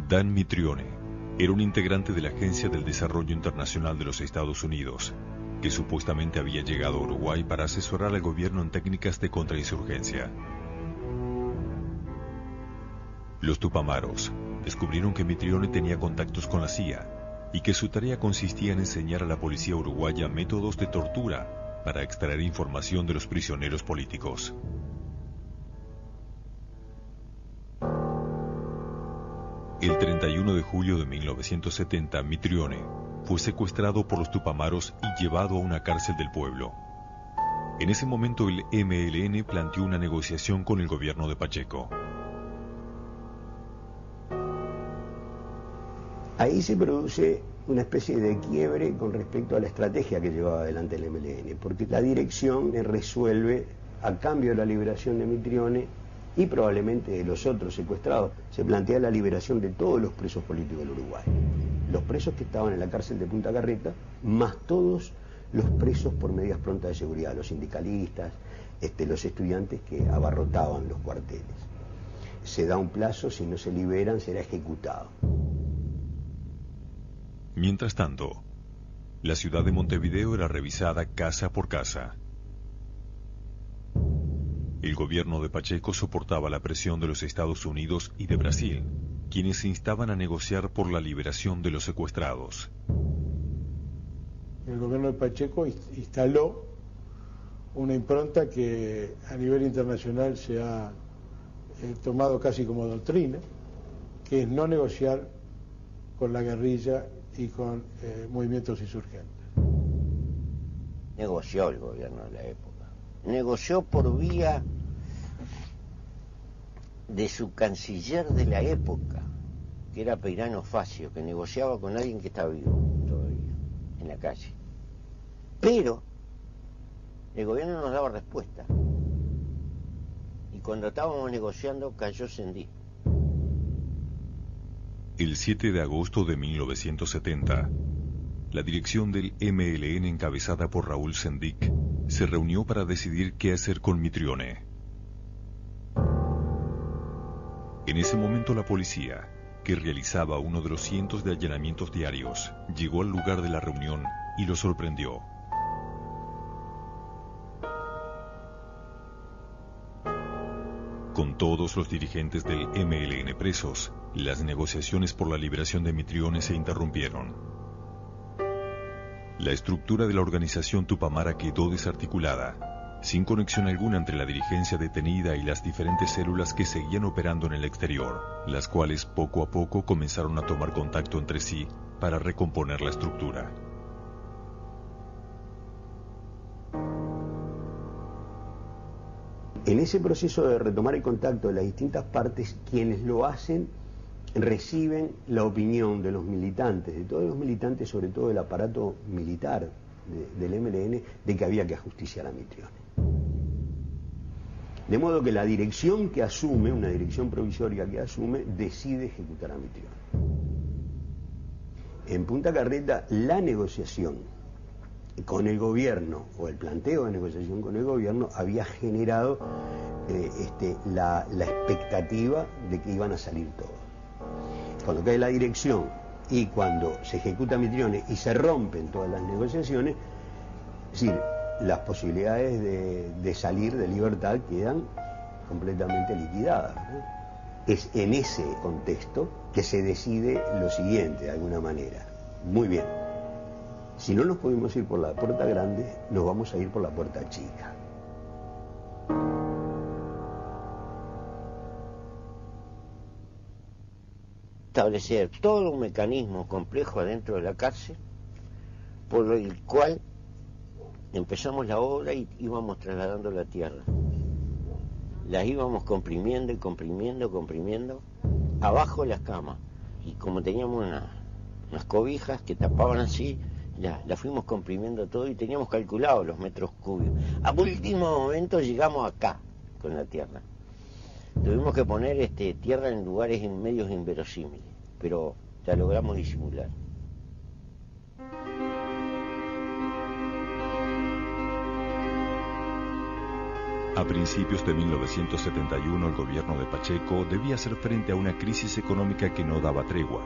Dan Mitrione era un integrante de la Agencia del Desarrollo Internacional de los Estados Unidos, que supuestamente había llegado a Uruguay para asesorar al gobierno en técnicas de contrainsurgencia. Los tupamaros descubrieron que Mitrione tenía contactos con la CIA y que su tarea consistía en enseñar a la policía uruguaya métodos de tortura para extraer información de los prisioneros políticos. El 31 de julio de 1970, Mitrione fue secuestrado por los tupamaros y llevado a una cárcel del pueblo. En ese momento el MLN planteó una negociación con el gobierno de Pacheco. Ahí se produce una especie de quiebre con respecto a la estrategia que llevaba adelante el MLN, porque la dirección resuelve, a cambio de la liberación de Mitrione y probablemente de los otros secuestrados, se plantea la liberación de todos los presos políticos del Uruguay. Los presos que estaban en la cárcel de Punta Carreta, más todos los presos por medidas prontas de seguridad, los sindicalistas, los estudiantes que abarrotaban los cuarteles. Se da un plazo, si no se liberan será ejecutado. Mientras tanto, la ciudad de Montevideo era revisada casa por casa. El gobierno de Pacheco soportaba la presión de los Estados Unidos y de Brasil, quienes se instaban a negociar por la liberación de los secuestrados. El gobierno de Pacheco instaló una impronta que a nivel internacional se ha tomado casi como doctrina, que es no negociar con la guerrilla y con movimientos insurgentes. Negoció el gobierno de la época. Negoció por vía de su canciller de la época, que era Peirano Facio, que negociaba con alguien que está vivo todavía, en la calle. Pero el gobierno no nos daba respuesta. Y cuando estábamos negociando cayó Sendí. El 7 de agosto de 1970, la dirección del MLN encabezada por Raúl Sendic se reunió para decidir qué hacer con Mitrione. En ese momento la policía, que realizaba uno de los cientos de allanamientos diarios, llegó al lugar de la reunión y lo sorprendió. Con todos los dirigentes del MLN presos, las negociaciones por la liberación de Mitrione se interrumpieron. La estructura de la organización Tupamara quedó desarticulada, sin conexión alguna entre la dirigencia detenida y las diferentes células que seguían operando en el exterior, las cuales poco a poco comenzaron a tomar contacto entre sí para recomponer la estructura. En ese proceso de retomar el contacto de las distintas partes, quienes lo hacen reciben la opinión de los militantes, de todos los militantes, sobre todo del aparato militar del MLN, de que había que ajusticiar a Mitrione. De modo que la dirección que asume, una dirección provisoria que asume, decide ejecutar a Mitrione. En Punta Carreta, la negociación con el gobierno, o el planteo de negociación con el gobierno, había generado la expectativa de que iban a salir todos. Cuando cae la dirección y cuando se ejecuta Mitrione y se rompen todas las negociaciones, es decir, las posibilidades de salir de libertad quedan completamente liquidadas, ¿no? Es en ese contexto que se decide lo siguiente, de alguna manera. Muy bien, si no nos pudimos ir por la puerta grande, nos vamos a ir por la puerta chica. Establecer todo un mecanismo complejo adentro de la cárcel, por el cual empezamos la obra y íbamos trasladando la tierra. Las íbamos comprimiendo y comprimiendo, abajo de las camas. Y como teníamos unas cobijas que tapaban así, la fuimos comprimiendo todo y teníamos calculado los metros cúbicos. A último momento llegamos acá con la tierra. Tuvimos que poner tierra en lugares en medios inverosímiles, pero la logramos disimular. A principios de 1971, el gobierno de Pacheco debía hacer frente a una crisis económica que no daba tregua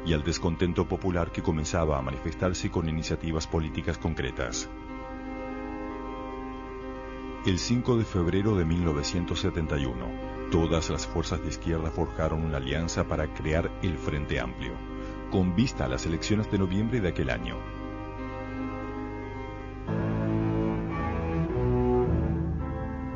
y al descontento popular que comenzaba a manifestarse con iniciativas políticas concretas. El 5 de febrero de 1971, todas las fuerzas de izquierda forjaron una alianza para crear el Frente Amplio, con vista a las elecciones de noviembre de aquel año.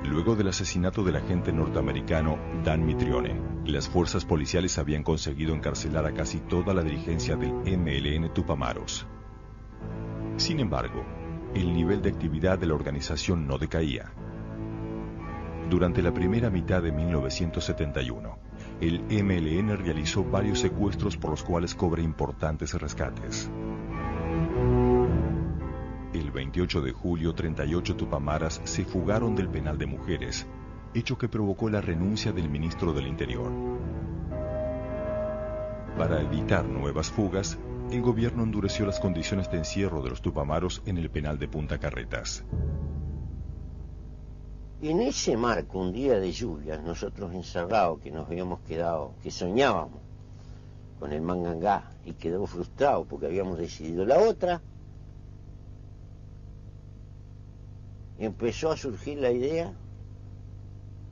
Luego del asesinato del agente norteamericano Dan Mitrione, las fuerzas policiales habían conseguido encarcelar a casi toda la dirigencia del MLN Tupamaros. Sin embargo, el nivel de actividad de la organización no decaía. Durante la primera mitad de 1971, el MLN realizó varios secuestros por los cuales cobra importantes rescates. El 28 de julio, 38 tupamaras se fugaron del penal de mujeres, hecho que provocó la renuncia del ministro del Interior. Para evitar nuevas fugas, el gobierno endureció las condiciones de encierro de los tupamaros en el penal de Punta Carretas. En ese marco, un día de lluvia, nosotros encerrados, que nos habíamos quedado, que soñábamos con el Mangangá y quedó frustrado porque habíamos decidido la otra, empezó a surgir la idea,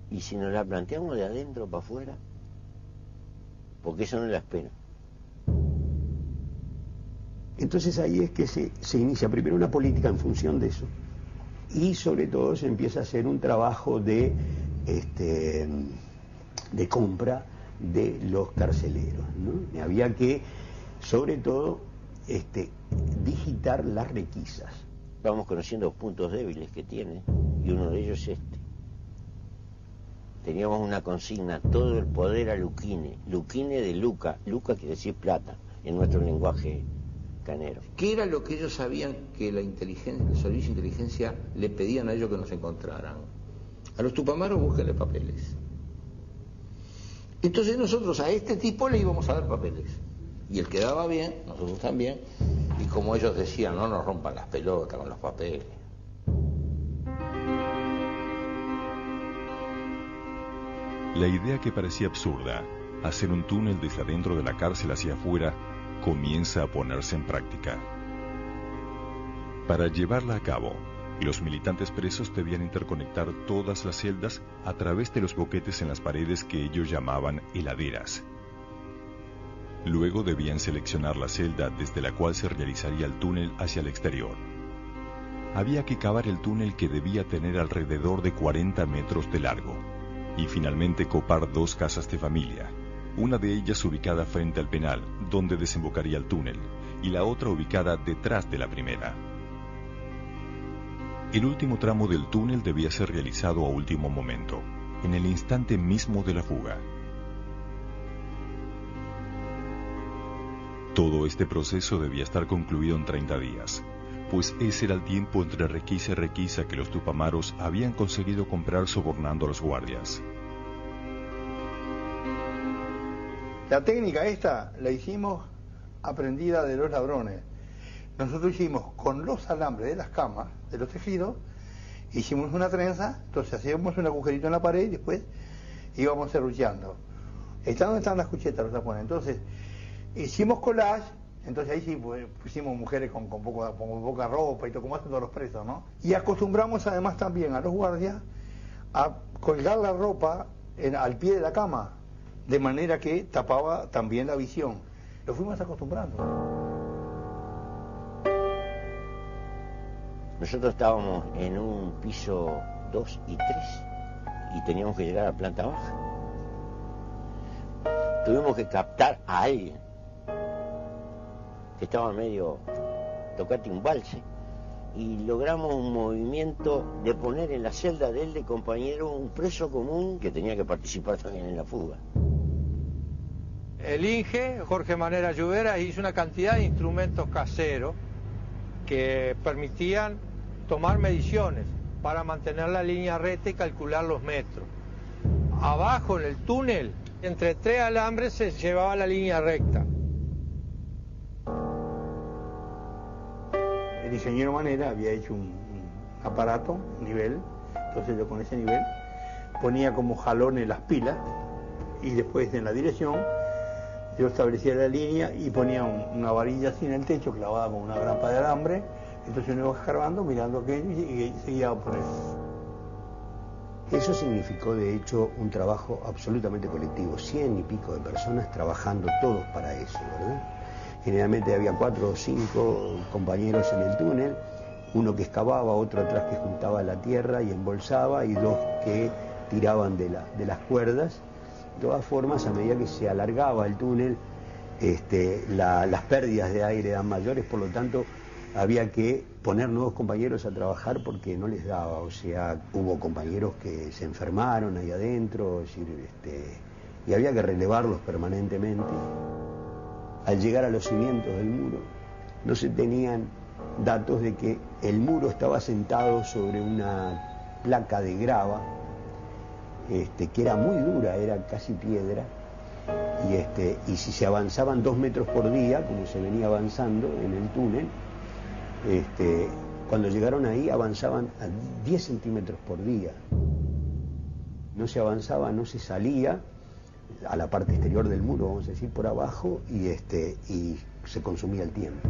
y si nos la planteamos de adentro para afuera, porque eso no la espera. Entonces ahí es que se inicia primero una política en función de eso, y sobre todo se empieza a hacer un trabajo de compra de los carceleros, ¿no? Había que, sobre todo, digitar las requisas. Vamos conociendo los puntos débiles que tiene, y uno de ellos es Teníamos una consigna, todo el poder a Luquine. Luquine de Luca, Luca quiere decir plata, en nuestro lenguaje canero. ¿Qué era lo que ellos sabían que la inteligencia, el servicio de inteligencia le pedían a ellos que nos encontraran? A los tupamaros búsquenle papeles. Entonces nosotros a este tipo le íbamos a dar papeles. Y el que daba bien, nosotros también. Y como ellos decían, no nos rompan las pelotas con los papeles. La idea que parecía absurda, hacer un túnel desde adentro de la cárcel hacia afuera, comienza a ponerse en práctica. Para llevarla a cabo, los militantes presos debían interconectar todas las celdas a través de los boquetes en las paredes que ellos llamaban heladeras. Luego debían seleccionar la celda desde la cual se realizaría el túnel hacia el exterior. Había que cavar el túnel, que debía tener alrededor de 40 metros de largo, y finalmente copar 2 casas de familia, una de ellas ubicada frente al penal, donde desembocaría el túnel, y la otra ubicada detrás de la primera. El último tramo del túnel debía ser realizado a último momento, en el instante mismo de la fuga. Todo este proceso debía estar concluido en 30 días, pues ese era el tiempo entre requisa y requisa que los tupamaros habían conseguido comprar sobornando a los guardias. La técnica esta la hicimos aprendida de los ladrones. Nosotros hicimos con los alambres de las camas, de los tejidos, hicimos una trenza, entonces hacíamos un agujerito en la pared y después íbamos serruchando. ¿Donde están las cuchetas, los tapones? Entonces hicimos collage, entonces ahí sí pusimos mujeres con poca ropa y todo, como hacen todos los presos, ¿no? Y acostumbramos además también a los guardias a colgar la ropa al pie de la cama, de manera que tapaba también la visión. Lo fuimos acostumbrando. Nosotros estábamos en un piso 2 y 3 y teníamos que llegar a planta baja. Tuvimos que captar a alguien que estaba medio tocate un valse y logramos un movimiento de poner en la celda de él de compañero un preso común que tenía que participar también en la fuga. El INGE, Jorge Manera Lluvera, hizo una cantidad de instrumentos caseros que permitían tomar mediciones para mantener la línea recta y calcular los metros. Abajo en el túnel, entre 3 alambres se llevaba la línea recta. El ingeniero Manera había hecho un aparato, un nivel, entonces yo con ese nivel ponía como jalones las pilas y después en la dirección yo establecía la línea y ponía una varilla así en el techo clavada con una grampa de alambre, entonces uno iba escarbando, mirando aquello y seguía por eso. Eso significó de hecho un trabajo absolutamente colectivo, 100 y pico de personas trabajando todos para eso, ¿verdad? Generalmente había 4 o 5 compañeros en el túnel, uno que excavaba, otro atrás que juntaba la tierra y embolsaba, y 2 que tiraban de las cuerdas. De todas formas, a medida que se alargaba el túnel, las pérdidas de aire eran mayores, por lo tanto había que poner nuevos compañeros a trabajar porque no les daba. O sea, hubo compañeros que se enfermaron ahí adentro, es decir, y había que relevarlos permanentemente. Al llegar a los cimientos del muro, no se tenían datos de que el muro estaba sentado sobre una placa de grava, que era muy dura, era casi piedra, y si se avanzaban 2 metros por día, como se venía avanzando en el túnel, cuando llegaron ahí avanzaban a 10 centímetros por día. No se avanzaba, no se salía a la parte exterior del muro, vamos a decir, por abajo, y se consumía el tiempo.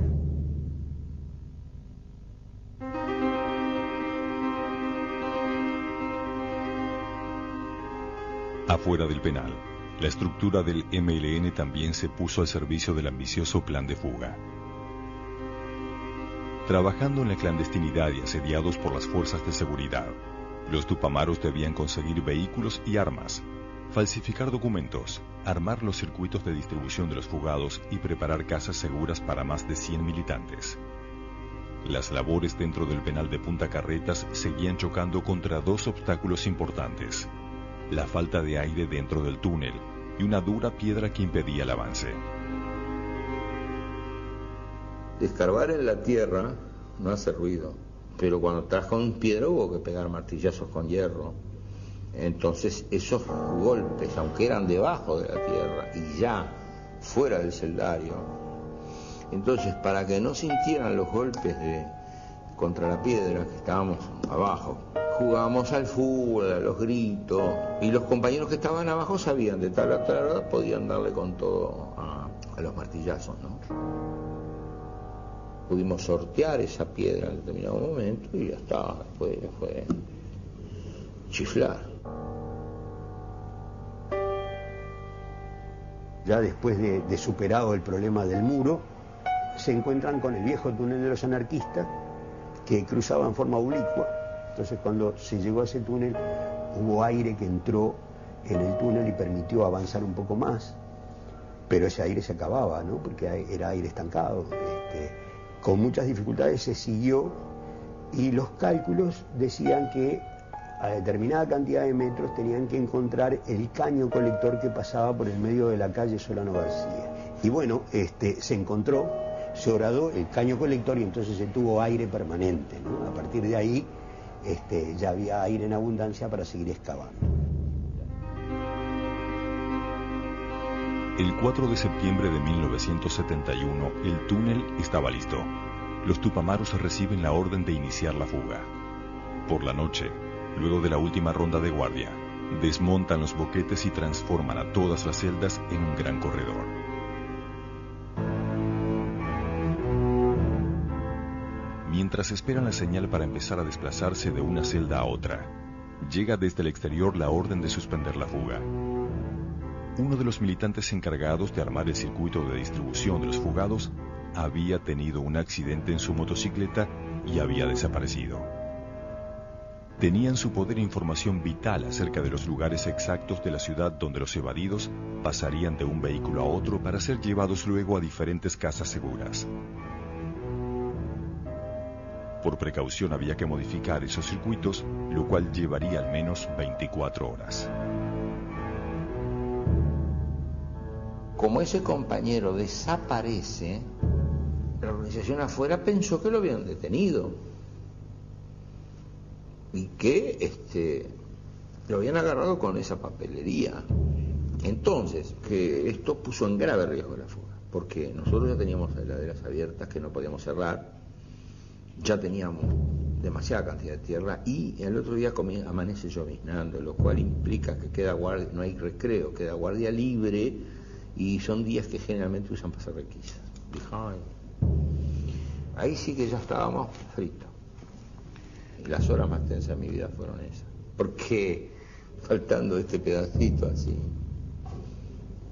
Afuera del penal, la estructura del MLN también se puso al servicio del ambicioso plan de fuga. Trabajando en la clandestinidad y asediados por las fuerzas de seguridad, los tupamaros debían conseguir vehículos y armas, falsificar documentos, armar los circuitos de distribución de los fugados y preparar casas seguras para más de 100 militantes. Las labores dentro del penal de Punta Carretas seguían chocando contra 2 obstáculos importantes: la falta de aire dentro del túnel y una dura piedra que impedía el avance. Escarbar en la tierra no hace ruido, pero cuando estás con piedra hubo que pegar martillazos con hierro Entonces esos golpes, aunque eran debajo de la tierra y ya fuera del celdario, entonces para que no sintieran los golpes contra la piedra, que estábamos abajo, jugábamos al fútbol, a los gritos, y los compañeros que estaban abajo sabían de tal a tal hora, podían darle con todo a los martillazos, ¿no? Pudimos sortear esa piedra en determinado momento y ya está, después fue chiflar. Ya después de superado el problema del muro, se encuentran con el viejo túnel de los anarquistas, que cruzaba en forma oblicua. Entonces cuando se llegó a ese túnel, hubo aire que entró en el túnel y permitió avanzar un poco más, pero ese aire se acababa, ¿no? Porque era aire estancado. Con muchas dificultades se siguió y los cálculos decían que a determinada cantidad de metros tenían que encontrar el caño colector que pasaba por el medio de la calle Solano García. Y bueno, se encontró, se horadó el caño colector y entonces se tuvo aire permanente, ¿no? A partir de ahí ya había aire en abundancia para seguir excavando. El 4 de septiembre de 1971, el túnel estaba listo. Los tupamaros reciben la orden de iniciar la fuga. Por la noche, luego de la última ronda de guardia, desmontan los boquetes y transforman a todas las celdas en un gran corredor. Mientras esperan la señal para empezar a desplazarse de una celda a otra, llega desde el exterior la orden de suspender la fuga. Uno de los militantes encargados de armar el circuito de distribución de los fugados había tenido un accidente en su motocicleta y había desaparecido. Tenía en su poder información vital acerca de los lugares exactos de la ciudad donde los evadidos pasarían de un vehículo a otro para ser llevados luego a diferentes casas seguras. Por precaución había que modificar esos circuitos, lo cual llevaría al menos 24 horas. Como ese compañero desaparece, la organización afuera pensó que lo habían detenido y que lo habían agarrado con esa papelería. Entonces, que esto puso en grave riesgo la fuga, porque nosotros ya teníamos heladeras abiertas que no podíamos cerrar, ya teníamos demasiada cantidad de tierra y el otro día amanece lloviznando, lo cual implica que queda guardia, no hay recreo, queda guardia libre y son días que generalmente usan para hacer requisas. Ahí sí que ya estábamos fritos. Y las horas más tensas de mi vida fueron esas. Porque faltando este pedacito así,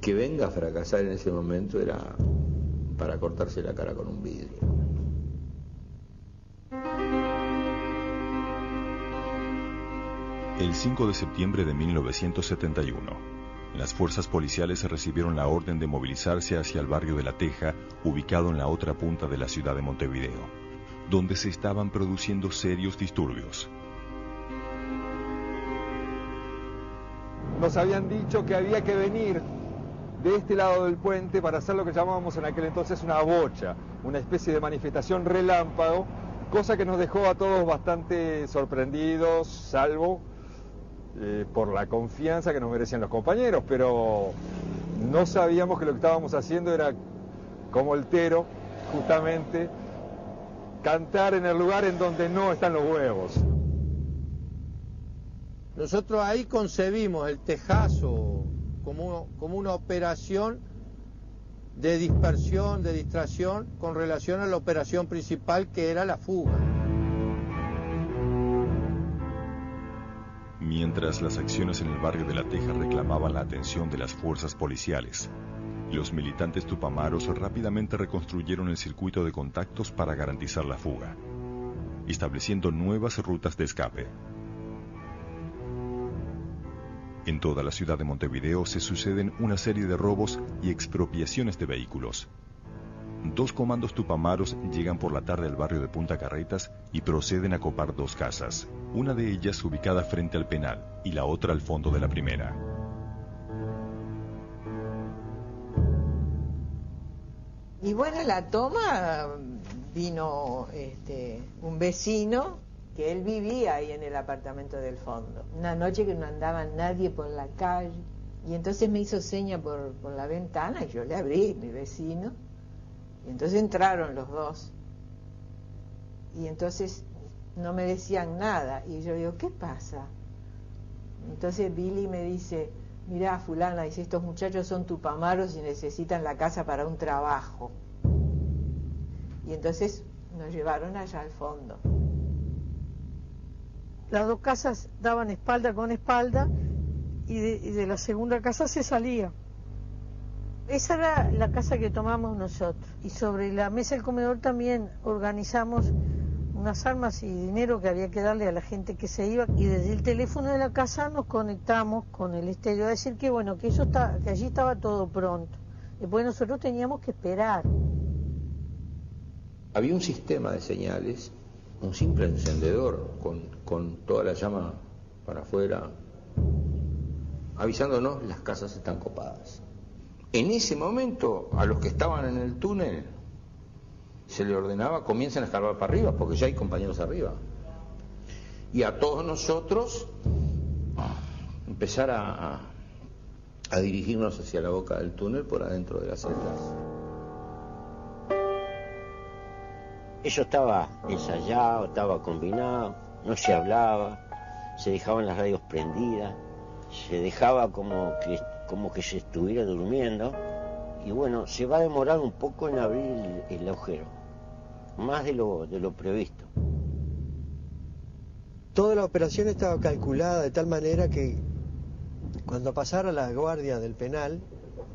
que venga a fracasar en ese momento era para cortarse la cara con un vidrio. El 5 de septiembre de 1971, las fuerzas policiales recibieron la orden de movilizarse hacia el barrio de La Teja, ubicado en la otra punta de la ciudad de Montevideo, donde se estaban produciendo serios disturbios. Nos habían dicho que había que venir de este lado del puente para hacer lo que llamábamos en aquel entonces una bocha, una especie de manifestación relámpago, cosa que nos dejó a todos bastante sorprendidos, salvo por la confianza que nos merecían los compañeros, pero no sabíamos que lo que estábamos haciendo era, como el Tero, justamente, cantar en el lugar en donde no están los huevos. Nosotros ahí concebimos el tejazo como una operación de dispersión, de distracción, con relación a la operación principal que era la fuga. Mientras las acciones en el barrio de La Teja reclamaban la atención de las fuerzas policiales, los militantes tupamaros rápidamente reconstruyeron el circuito de contactos para garantizar la fuga, estableciendo nuevas rutas de escape. En toda la ciudad de Montevideo se suceden una serie de robos y expropiaciones de vehículos. 2 comandos tupamaros llegan por la tarde al barrio de Punta Carretas y proceden a copar 2 casas, una de ellas ubicada frente al penal y la otra al fondo de la primera. Y bueno, la toma vino un vecino que él vivía ahí en el apartamento del fondo. Una noche que no andaba nadie por la calle, y entonces me hizo seña por la ventana y yo le abrí, mi vecino, y entonces entraron los dos. Y entonces no me decían nada, y yo digo, ¿qué pasa? Entonces Billy me dice, mirá, fulana, dice, estos muchachos son tupamaros y necesitan la casa para un trabajo. Y entonces nos llevaron allá al fondo. Las dos casas daban espalda con espalda y de la segunda casa se salía. Esa era la casa que tomamos nosotros. Y sobre la mesa del comedor también organizamos unas armas y dinero que había que darle a la gente que se iba, y desde el teléfono de la casa nos conectamos con el estéreo a decir que bueno, que allí estaba todo pronto. Después nosotros teníamos que esperar. Había un sistema de señales, un simple encendedor con toda la llama para afuera, avisándonos las casas están copadas. En ese momento, a los que estaban en el túnel se le ordenaba comiencen a escarbar para arriba, porque ya hay compañeros arriba. Y a todos nosotros empezar a dirigirnos hacia la boca del túnel por adentro de las celdas. Eso estaba ensayado, estaba combinado, no se hablaba, se dejaban las radios prendidas, se dejaba como que se estuviera durmiendo, y bueno, se va a demorar un poco en abrir el agujero, más de lo previsto. Toda la operación estaba calculada de tal manera que cuando pasara la guardia del penal,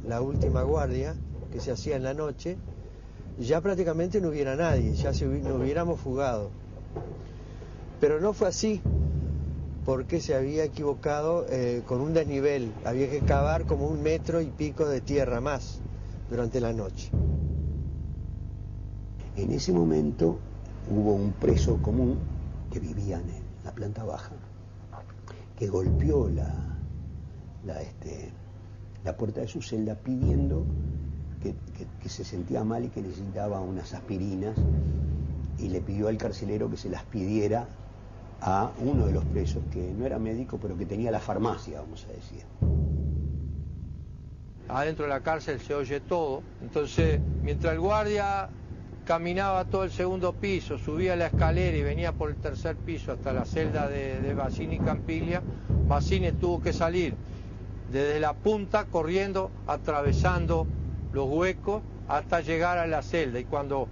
la última guardia que se hacía en la noche, ya prácticamente no hubiera nadie, ya nos hubiéramos fugado. Pero no fue así, porque se había equivocado con un desnivel. Había que cavar como 1,5 metros de tierra más durante la noche. En ese momento hubo un preso común que vivía en la planta baja, que golpeó la puerta de su celda pidiendo que se sentía mal y que necesitaba unas aspirinas, y le pidió al carcelero que se las pidiera a uno de los presos, que no era médico, pero que tenía la farmacia, vamos a decir. Adentro de la cárcel se oye todo, entonces mientras el guardia caminaba todo el segundo piso, subía la escalera y venía por el tercer piso hasta la celda de Bassini y Campiglia, Bassini tuvo que salir desde la punta corriendo, atravesando los huecos hasta llegar a la celda, y cuando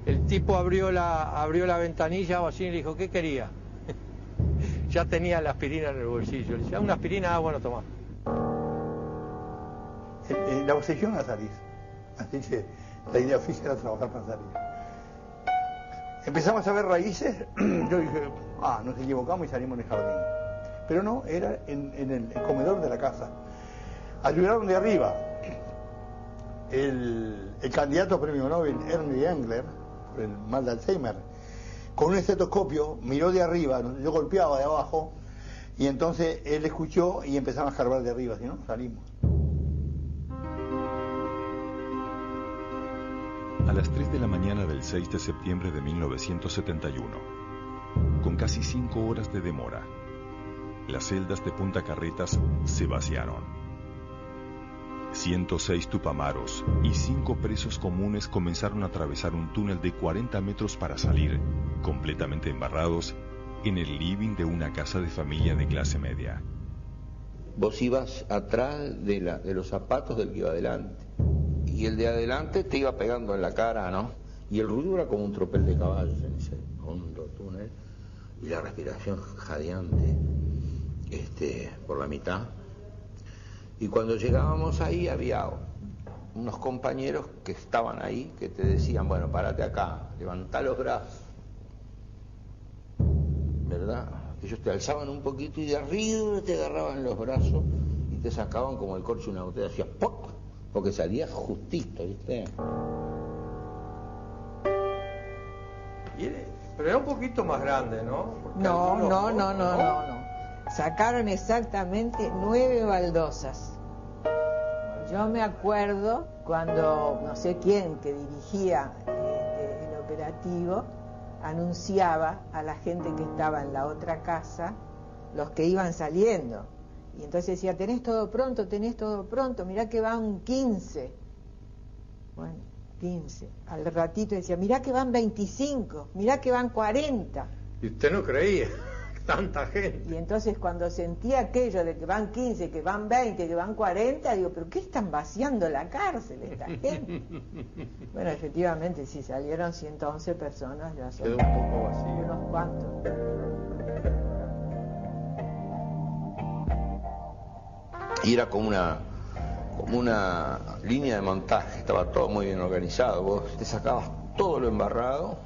el tipo abrió la ventanilla, Bassini le dijo, ¿qué quería? Ya tenía la aspirina en el bolsillo. Le decía, una aspirina, bueno, toma. La obsesión a salir. Así que la idea fija era trabajar para salir. Empezamos a ver raíces. Yo dije, nos equivocamos y salimos en el jardín. Pero no, era en el comedor de la casa. Ayudaron de arriba. El candidato a premio Nobel, Ernst Engler, por el mal de Alzheimer, con un estetoscopio miró de arriba, yo golpeaba de abajo, y entonces él escuchó y empezaron a escarbar de arriba, si no, salimos. A las 3 de la mañana del 6 de septiembre de 1971, con casi 5 horas de demora, las celdas de Punta Carretas se vaciaron. 106 tupamaros y 5 presos comunes comenzaron a atravesar un túnel de 40 metros para salir, completamente embarrados, en el living de una casa de familia de clase media. Vos ibas atrás de los zapatos del que iba adelante, y el de adelante te iba pegando en la cara, ¿no? Y el ruido era como un tropel de caballos en ese hondo túnel, y la respiración jadeante por la mitad. Y cuando llegábamos ahí había unos compañeros que estaban ahí, que te decían, bueno, párate acá, levantá los brazos, ¿verdad? Ellos te alzaban un poquito y de arriba te agarraban los brazos y te sacaban como el corcho de una botella, hacía ¡poc! Porque salía justito, ¿viste? Pero era un poquito más grande, ¿no? No. Sacaron exactamente 9 baldosas. Yo me acuerdo cuando no sé quién que dirigía el operativo anunciaba a la gente que estaba en la otra casa los que iban saliendo. Y entonces decía, tenés todo pronto, mirá que van 15. Bueno, 15. Al ratito decía, mirá que van 25, mirá que van 40. Y usted no creía, tanta gente. Y entonces cuando sentía aquello de que van 15, que van 20, que van 40, digo, ¿pero qué están vaciando la cárcel esta gente? Bueno, efectivamente, sí, salieron 111 personas, ya son quedó un poco vacío. Unos cuantos. Y era como una línea de montaje, estaba todo muy bien organizado, vos te sacabas todo lo embarrado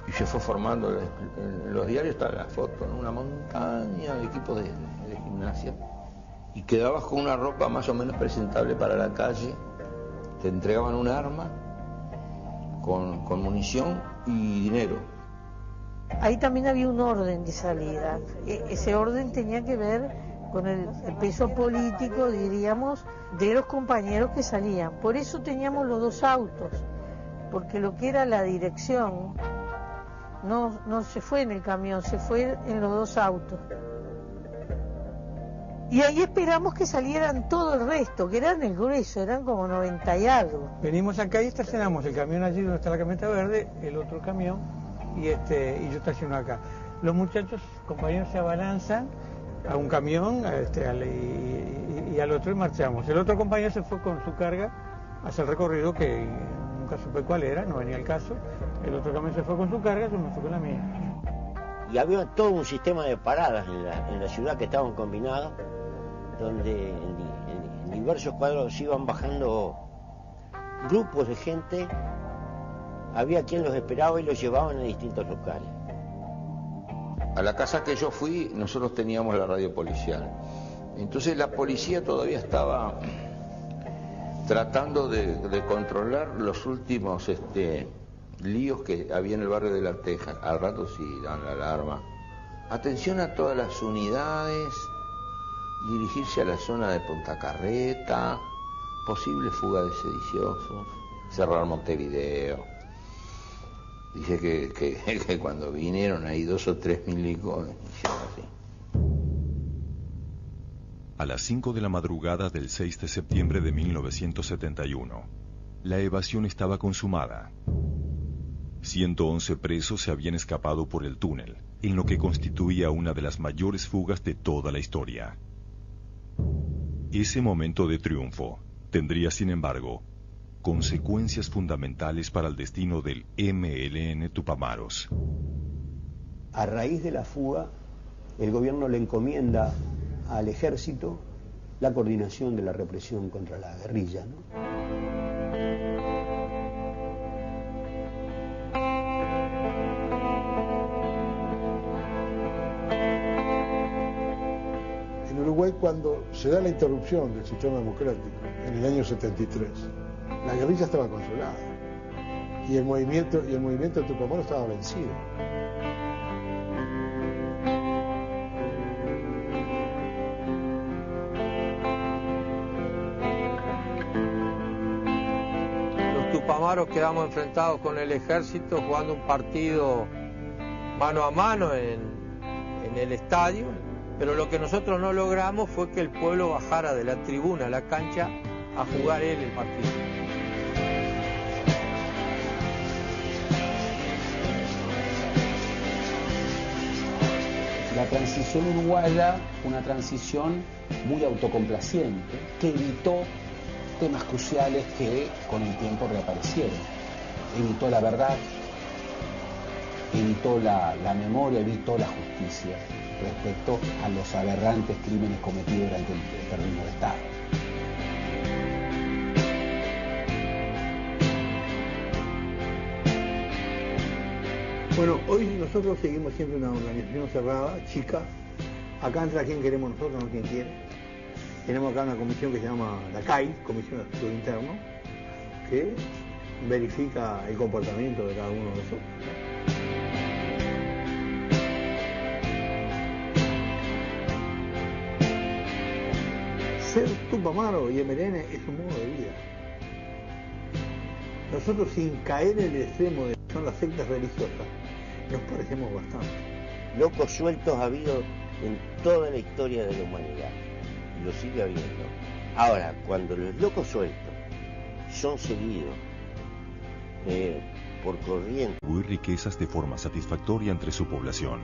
y se fue formando, en los diarios está la foto, ¿no? Una montaña de equipos de gimnasia, y quedabas con una ropa más o menos presentable para la calle, te entregaban un arma con munición y dinero. Ahí también había un orden de salida. Ese orden tenía que ver con el peso político, diríamos, de los compañeros que salían. Por eso teníamos los dos autos, porque lo que era la dirección no se fue en el camión, se fue en los dos autos. Y ahí esperamos que salieran todo el resto, que eran el grueso, eran como 90 y algo. Venimos acá y estacionamos el camión allí donde está la camioneta verde, el otro camión, y yo estaciono acá. Los muchachos, compañeros, se abalanzan a un camión y al otro y marchamos. El otro compañero se fue con su carga hacia el recorrido que nunca supe cuál era, no venía el caso. El otro camión se fue con su carga, yo me fui con la mía. Y había todo un sistema de paradas en la ciudad que estaban combinadas, donde en diversos cuadros iban bajando grupos de gente, había quien los esperaba y los llevaban a distintos locales. A la casa que yo fui, nosotros teníamos la radio policial. Entonces la policía todavía estaba tratando de controlar los últimos líos que había en el barrio de La Teja. Al rato sí dan la alarma. Atención a todas las unidades, dirigirse a la zona de Punta Carreta, posible fuga de sediciosos, cerrar Montevideo. Dice que cuando vinieron ahí 2 o 3 milicos, hicieron así. A las 5 de la madrugada del 6 de septiembre de 1971, la evasión estaba consumada. 111 presos se habían escapado por el túnel, en lo que constituía una de las mayores fugas de toda la historia. Ese momento de triunfo tendría, sin embargo, consecuencias fundamentales para el destino del MLN Tupamaros. A raíz de la fuga, el gobierno le encomienda al ejército la coordinación de la represión contra la guerrilla, ¿no? En Uruguay, cuando se da la interrupción del sistema democrático en el año 73, la guerrilla estaba controlada y el movimiento de Tupamaros estaba vencido. Los Tupamaros quedamos enfrentados con el ejército jugando un partido mano a mano en el estadio, pero lo que nosotros no logramos fue que el pueblo bajara de la tribuna a la cancha a jugar él el partido. La transición uruguaya, una transición muy autocomplaciente, que evitó temas cruciales que con el tiempo reaparecieron. Evitó la verdad, evitó la memoria, evitó la justicia respecto a los aberrantes crímenes cometidos durante el terrorismo de Estado. Bueno, hoy nosotros seguimos siendo una organización cerrada, chica. Acá entra quien queremos nosotros, no quien quiere. Tenemos acá una comisión que se llama la CAI, Comisión de Asuntos Internos, que verifica el comportamiento de cada uno de nosotros. Ser Tupamaro y MLN es un modo de vida. Nosotros, sin caer en el extremo de son las sectas religiosas, nos parecemos bastante. Locos sueltos ha habido en toda la historia de la humanidad, y lo sigue habiendo. Ahora, cuando los locos sueltos son seguidos por corriente y riquezas de forma satisfactoria entre su población.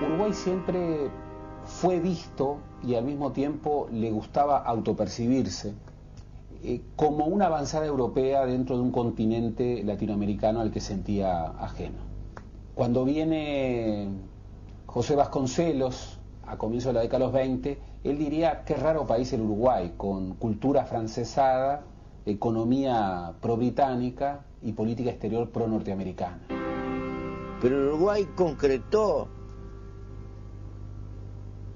Uruguay siempre fue visto, y al mismo tiempo le gustaba autopercibirse, como una avanzada europea dentro de un continente latinoamericano al que sentía ajeno. Cuando viene José Vasconcelos, a comienzos de la década de los 20, él diría: qué raro país el Uruguay, con cultura francesada, economía pro-británica y política exterior pro-norteamericana. Pero el Uruguay concretó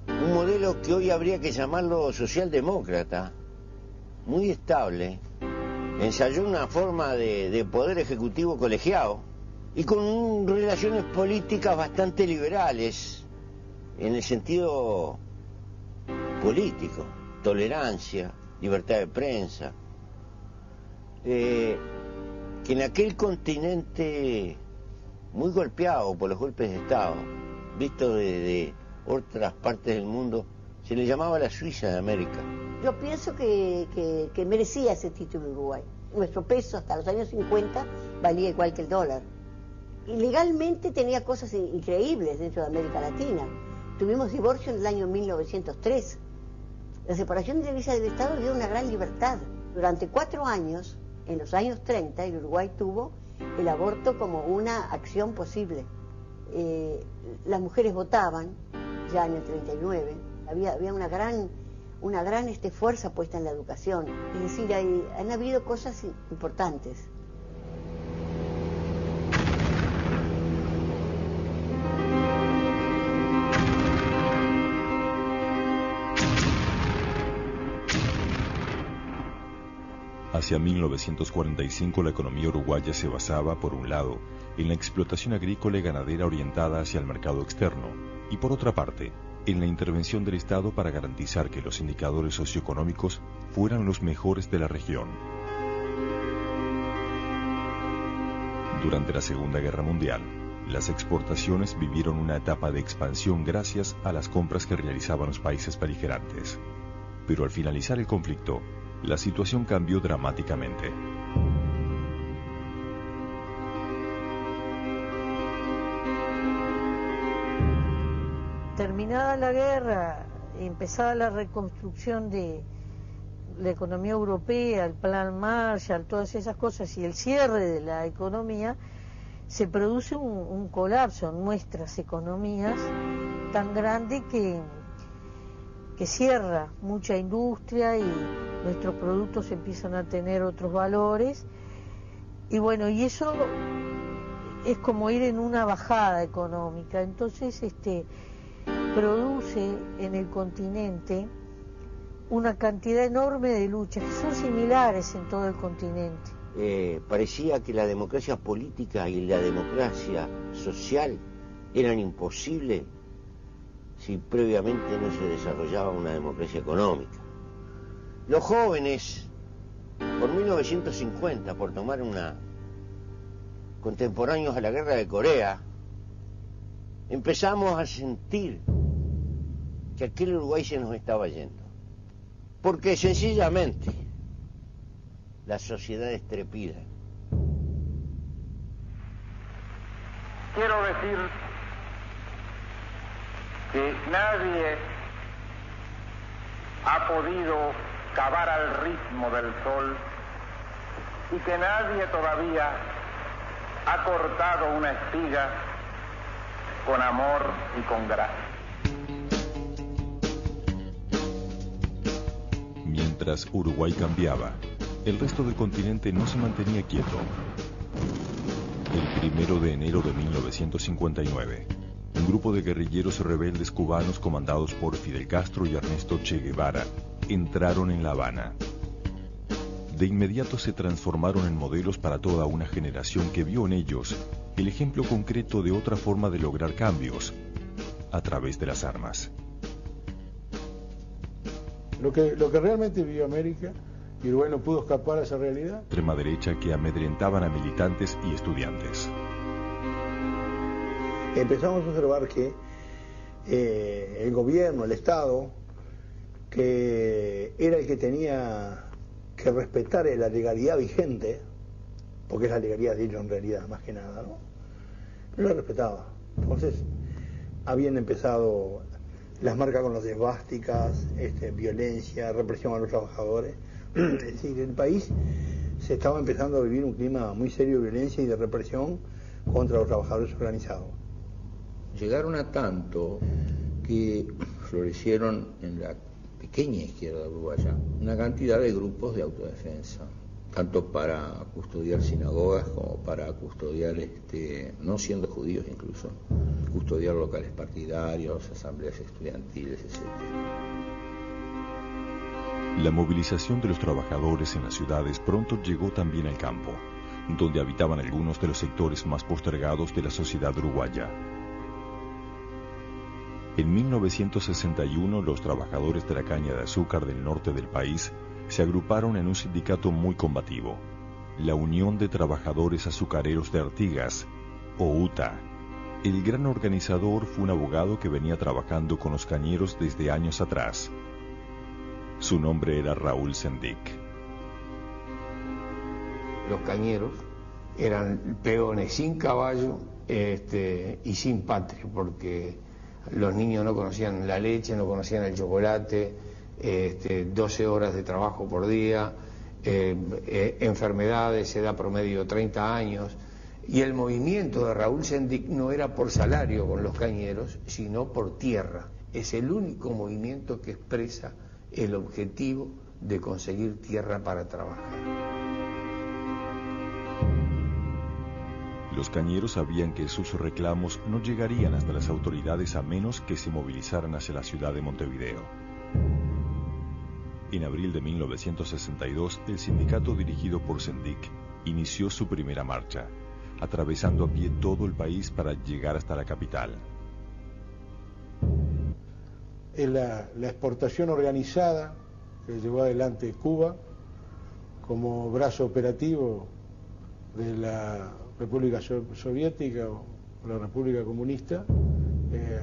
un modelo que hoy habría que llamarlo socialdemócrata, muy estable, ensayó una forma de poder ejecutivo colegiado y con relaciones políticas bastante liberales en el sentido político, tolerancia, libertad de prensa, que en aquel continente muy golpeado por los golpes de Estado, visto de otras partes del mundo, se le llamaba la Suiza de América. Yo pienso que merecía ese título Uruguay. Nuestro peso hasta los años 50 valía igual que el dólar. Y legalmente tenía cosas increíbles dentro de América Latina. Tuvimos divorcio en el año 1903. La separación de la Iglesia del Estado dio una gran libertad. Durante 4 años, en los años 30, el Uruguay tuvo el aborto como una acción posible. Las mujeres votaban ya en el 39. Había una gran fuerza puesta en la educación. Es decir, han habido cosas importantes. Hacia 1945 la economía uruguaya se basaba, por un lado, en la explotación agrícola y ganadera orientada hacia el mercado externo, y por otra parte, en la intervención del Estado para garantizar que los indicadores socioeconómicos fueran los mejores de la región. Durante la Segunda Guerra Mundial, las exportaciones vivieron una etapa de expansión gracias a las compras que realizaban los países beligerantes. Pero al finalizar el conflicto, la situación cambió dramáticamente. Terminada la guerra, empezada la reconstrucción de la economía europea, el plan Marshall, todas esas cosas, y el cierre de la economía, se produce un colapso en nuestras economías tan grande que cierra mucha industria y nuestros productos empiezan a tener otros valores. Y bueno, y eso es como ir en una bajada económica. Entonces, produce en el continente una cantidad enorme de luchas que son similares en todo el continente. Parecía que la democracia política y la democracia social eran imposibles si previamente no se desarrollaba una democracia económica. Los jóvenes, por 1950, por tomar contemporáneos a la guerra de Corea, empezamos a sentir que aquel Uruguay se nos estaba yendo. Porque sencillamente la sociedad es trepida. Quiero decir que nadie ha podido cavar al ritmo del sol y que nadie todavía ha cortado una espiga con amor y con gracia. Mientras Uruguay cambiaba, el resto del continente no se mantenía quieto. El 1 de enero de 1959, un grupo de guerrilleros rebeldes cubanos comandados por Fidel Castro y Ernesto Che Guevara entraron en La Habana. De inmediato se transformaron en modelos para toda una generación que vio en ellos el ejemplo concreto de otra forma de lograr cambios, a través de las armas. Lo que realmente vivió América ¿Y Uruguay no pudo escapar a esa realidad? Extrema derecha que amedrentaban a militantes y estudiantes. Empezamos a observar que el gobierno, el Estado, que era el que tenía que respetar la legalidad vigente, porque es la legalidad de ellos en realidad, más que nada, no la respetaba. Entonces, habían empezado las marcas con las esvásticas, violencia, represión a los trabajadores. Es decir, el país se estaba empezando a vivir un clima muy serio de violencia y de represión contra los trabajadores organizados. Llegaron a tanto que florecieron en la pequeña izquierda uruguaya una cantidad de grupos de autodefensa, tanto para custodiar sinagogas como para custodiar, no siendo judíos incluso, custodiar locales partidarios, asambleas estudiantiles, etc. La movilización de los trabajadores en las ciudades pronto llegó también al campo, donde habitaban algunos de los sectores más postergados de la sociedad uruguaya. En 1961, los trabajadores de la caña de azúcar del norte del país se agruparon en un sindicato muy combativo, la Unión de Trabajadores Azucareros de Artigas, o UTA. El gran organizador fue un abogado que venía trabajando con los cañeros desde años atrás. Su nombre era Raúl Sendik. Los cañeros eran peones sin caballo y sin patria, porque los niños no conocían la leche, no conocían el chocolate, 12 horas de trabajo por día, enfermedades, edad promedio 30 años, y el movimiento de Raúl Sendik no era por salario con los cañeros, sino por tierra. Es el único movimiento que expresa el objetivo de conseguir tierra para trabajar. Los cañeros sabían que sus reclamos no llegarían hasta las autoridades a menos que se movilizaran hacia la ciudad de Montevideo. En abril de 1962, el sindicato dirigido por Sendik inició su primera marcha, atravesando a pie todo el país para llegar hasta la capital. Es la exportación organizada que llevó adelante Cuba como brazo operativo de la República Soviética o la República Comunista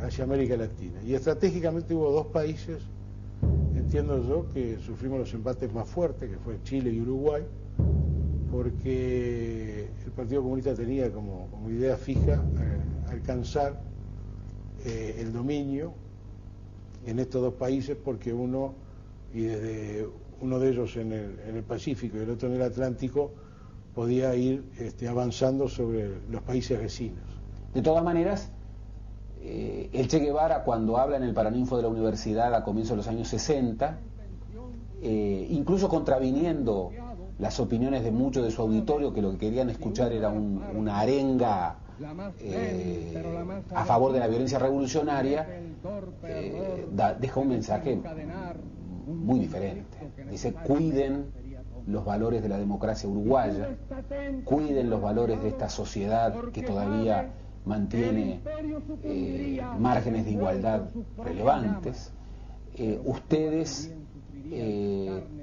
hacia América Latina. Y estratégicamente hubo dos países, entiendo yo, que sufrimos los embates más fuertes, que fue Chile y Uruguay, porque el Partido Comunista tenía como idea fija alcanzar el dominio en estos dos países, porque desde uno de ellos en el Pacífico y el otro en el Atlántico, podía ir avanzando sobre los países vecinos. De todas maneras, el Che Guevara, cuando habla en el Paraninfo de la universidad a comienzos de los años 60, incluso contraviniendo las opiniones de muchos de su auditorio, que lo que querían escuchar era una arenga a favor de la violencia revolucionaria, deja un mensaje muy diferente. Dice: cuiden los valores de la democracia uruguaya, cuiden los valores de esta sociedad que todavía mantiene márgenes de igualdad relevantes. Ustedes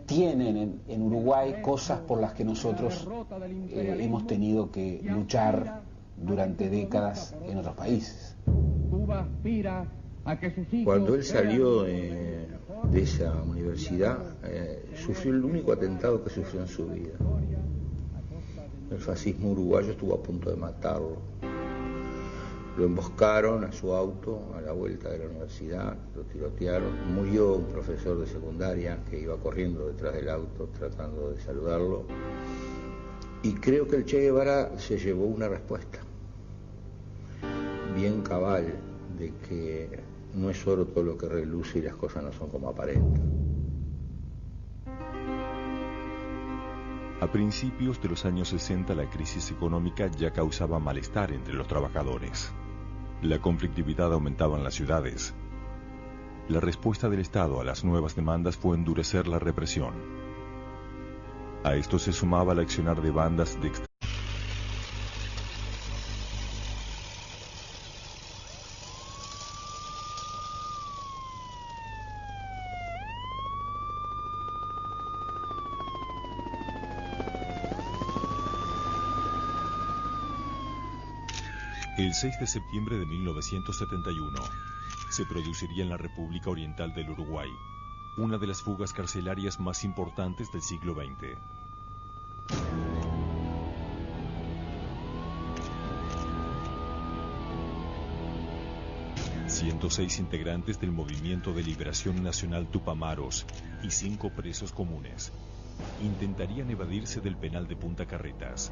tienen en Uruguay cosas por las que nosotros hemos tenido que luchar durante décadas en otros países. Cuando él salió de esa universidad, sufrió el único atentado que sufrió en su vida. El fascismo uruguayo estuvo a punto de matarlo. Lo emboscaron a su auto a la vuelta de la universidad, lo tirotearon, murió un profesor de secundaria que iba corriendo detrás del auto tratando de saludarlo, y creo que el Che Guevara se llevó una respuesta bien cabal de que no es oro todo lo que reluce y las cosas no son como aparentan. A principios de los años 60, la crisis económica ya causaba malestar entre los trabajadores. La conflictividad aumentaba en las ciudades. La respuesta del Estado a las nuevas demandas fue endurecer la represión. A esto se sumaba el accionar de bandas de El 6 de septiembre de 1971 se produciría en la República Oriental del Uruguay una de las fugas carcelarias más importantes del siglo XX. ...106 integrantes del Movimiento de Liberación Nacional Tupamaros y 5 presos comunes intentarían evadirse del penal de Punta Carretas.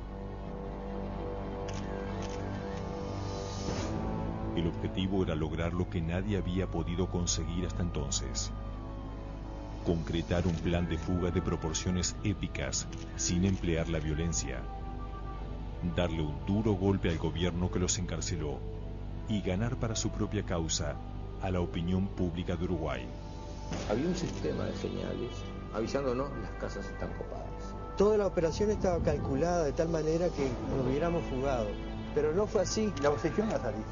El objetivo era lograr lo que nadie había podido conseguir hasta entonces: concretar un plan de fuga de proporciones épicas sin emplear la violencia, darle un duro golpe al gobierno que los encarceló y ganar para su propia causa a la opinión pública de Uruguay. Había un sistema de señales avisándonos: las casas están copadas. Toda la operación estaba calculada de tal manera que nos hubiéramos fugado, pero no fue así. La obsesión la salida.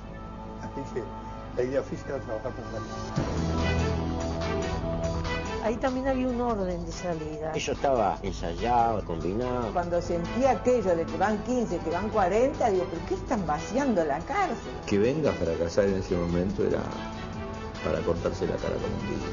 Así que la idea física de trabajar con salida. Ahí también había un orden de salida. Eso estaba ensayado, combinado. Cuando sentía aquello de que van 15, que van 40, digo, ¿pero qué están vaciando la cárcel? Que venga a fracasar en ese momento era para cortarse la cara con un vidrio.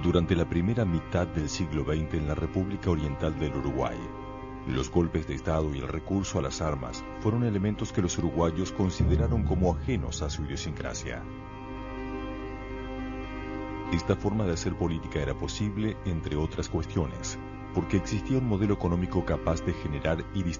Durante la primera mitad del siglo XX en la República Oriental del Uruguay, los golpes de Estado y el recurso a las armas fueron elementos que los uruguayos consideraron como ajenos a su idiosincrasia. Esta forma de hacer política era posible, entre otras cuestiones, porque existía un modelo económico capaz de generar y distribuir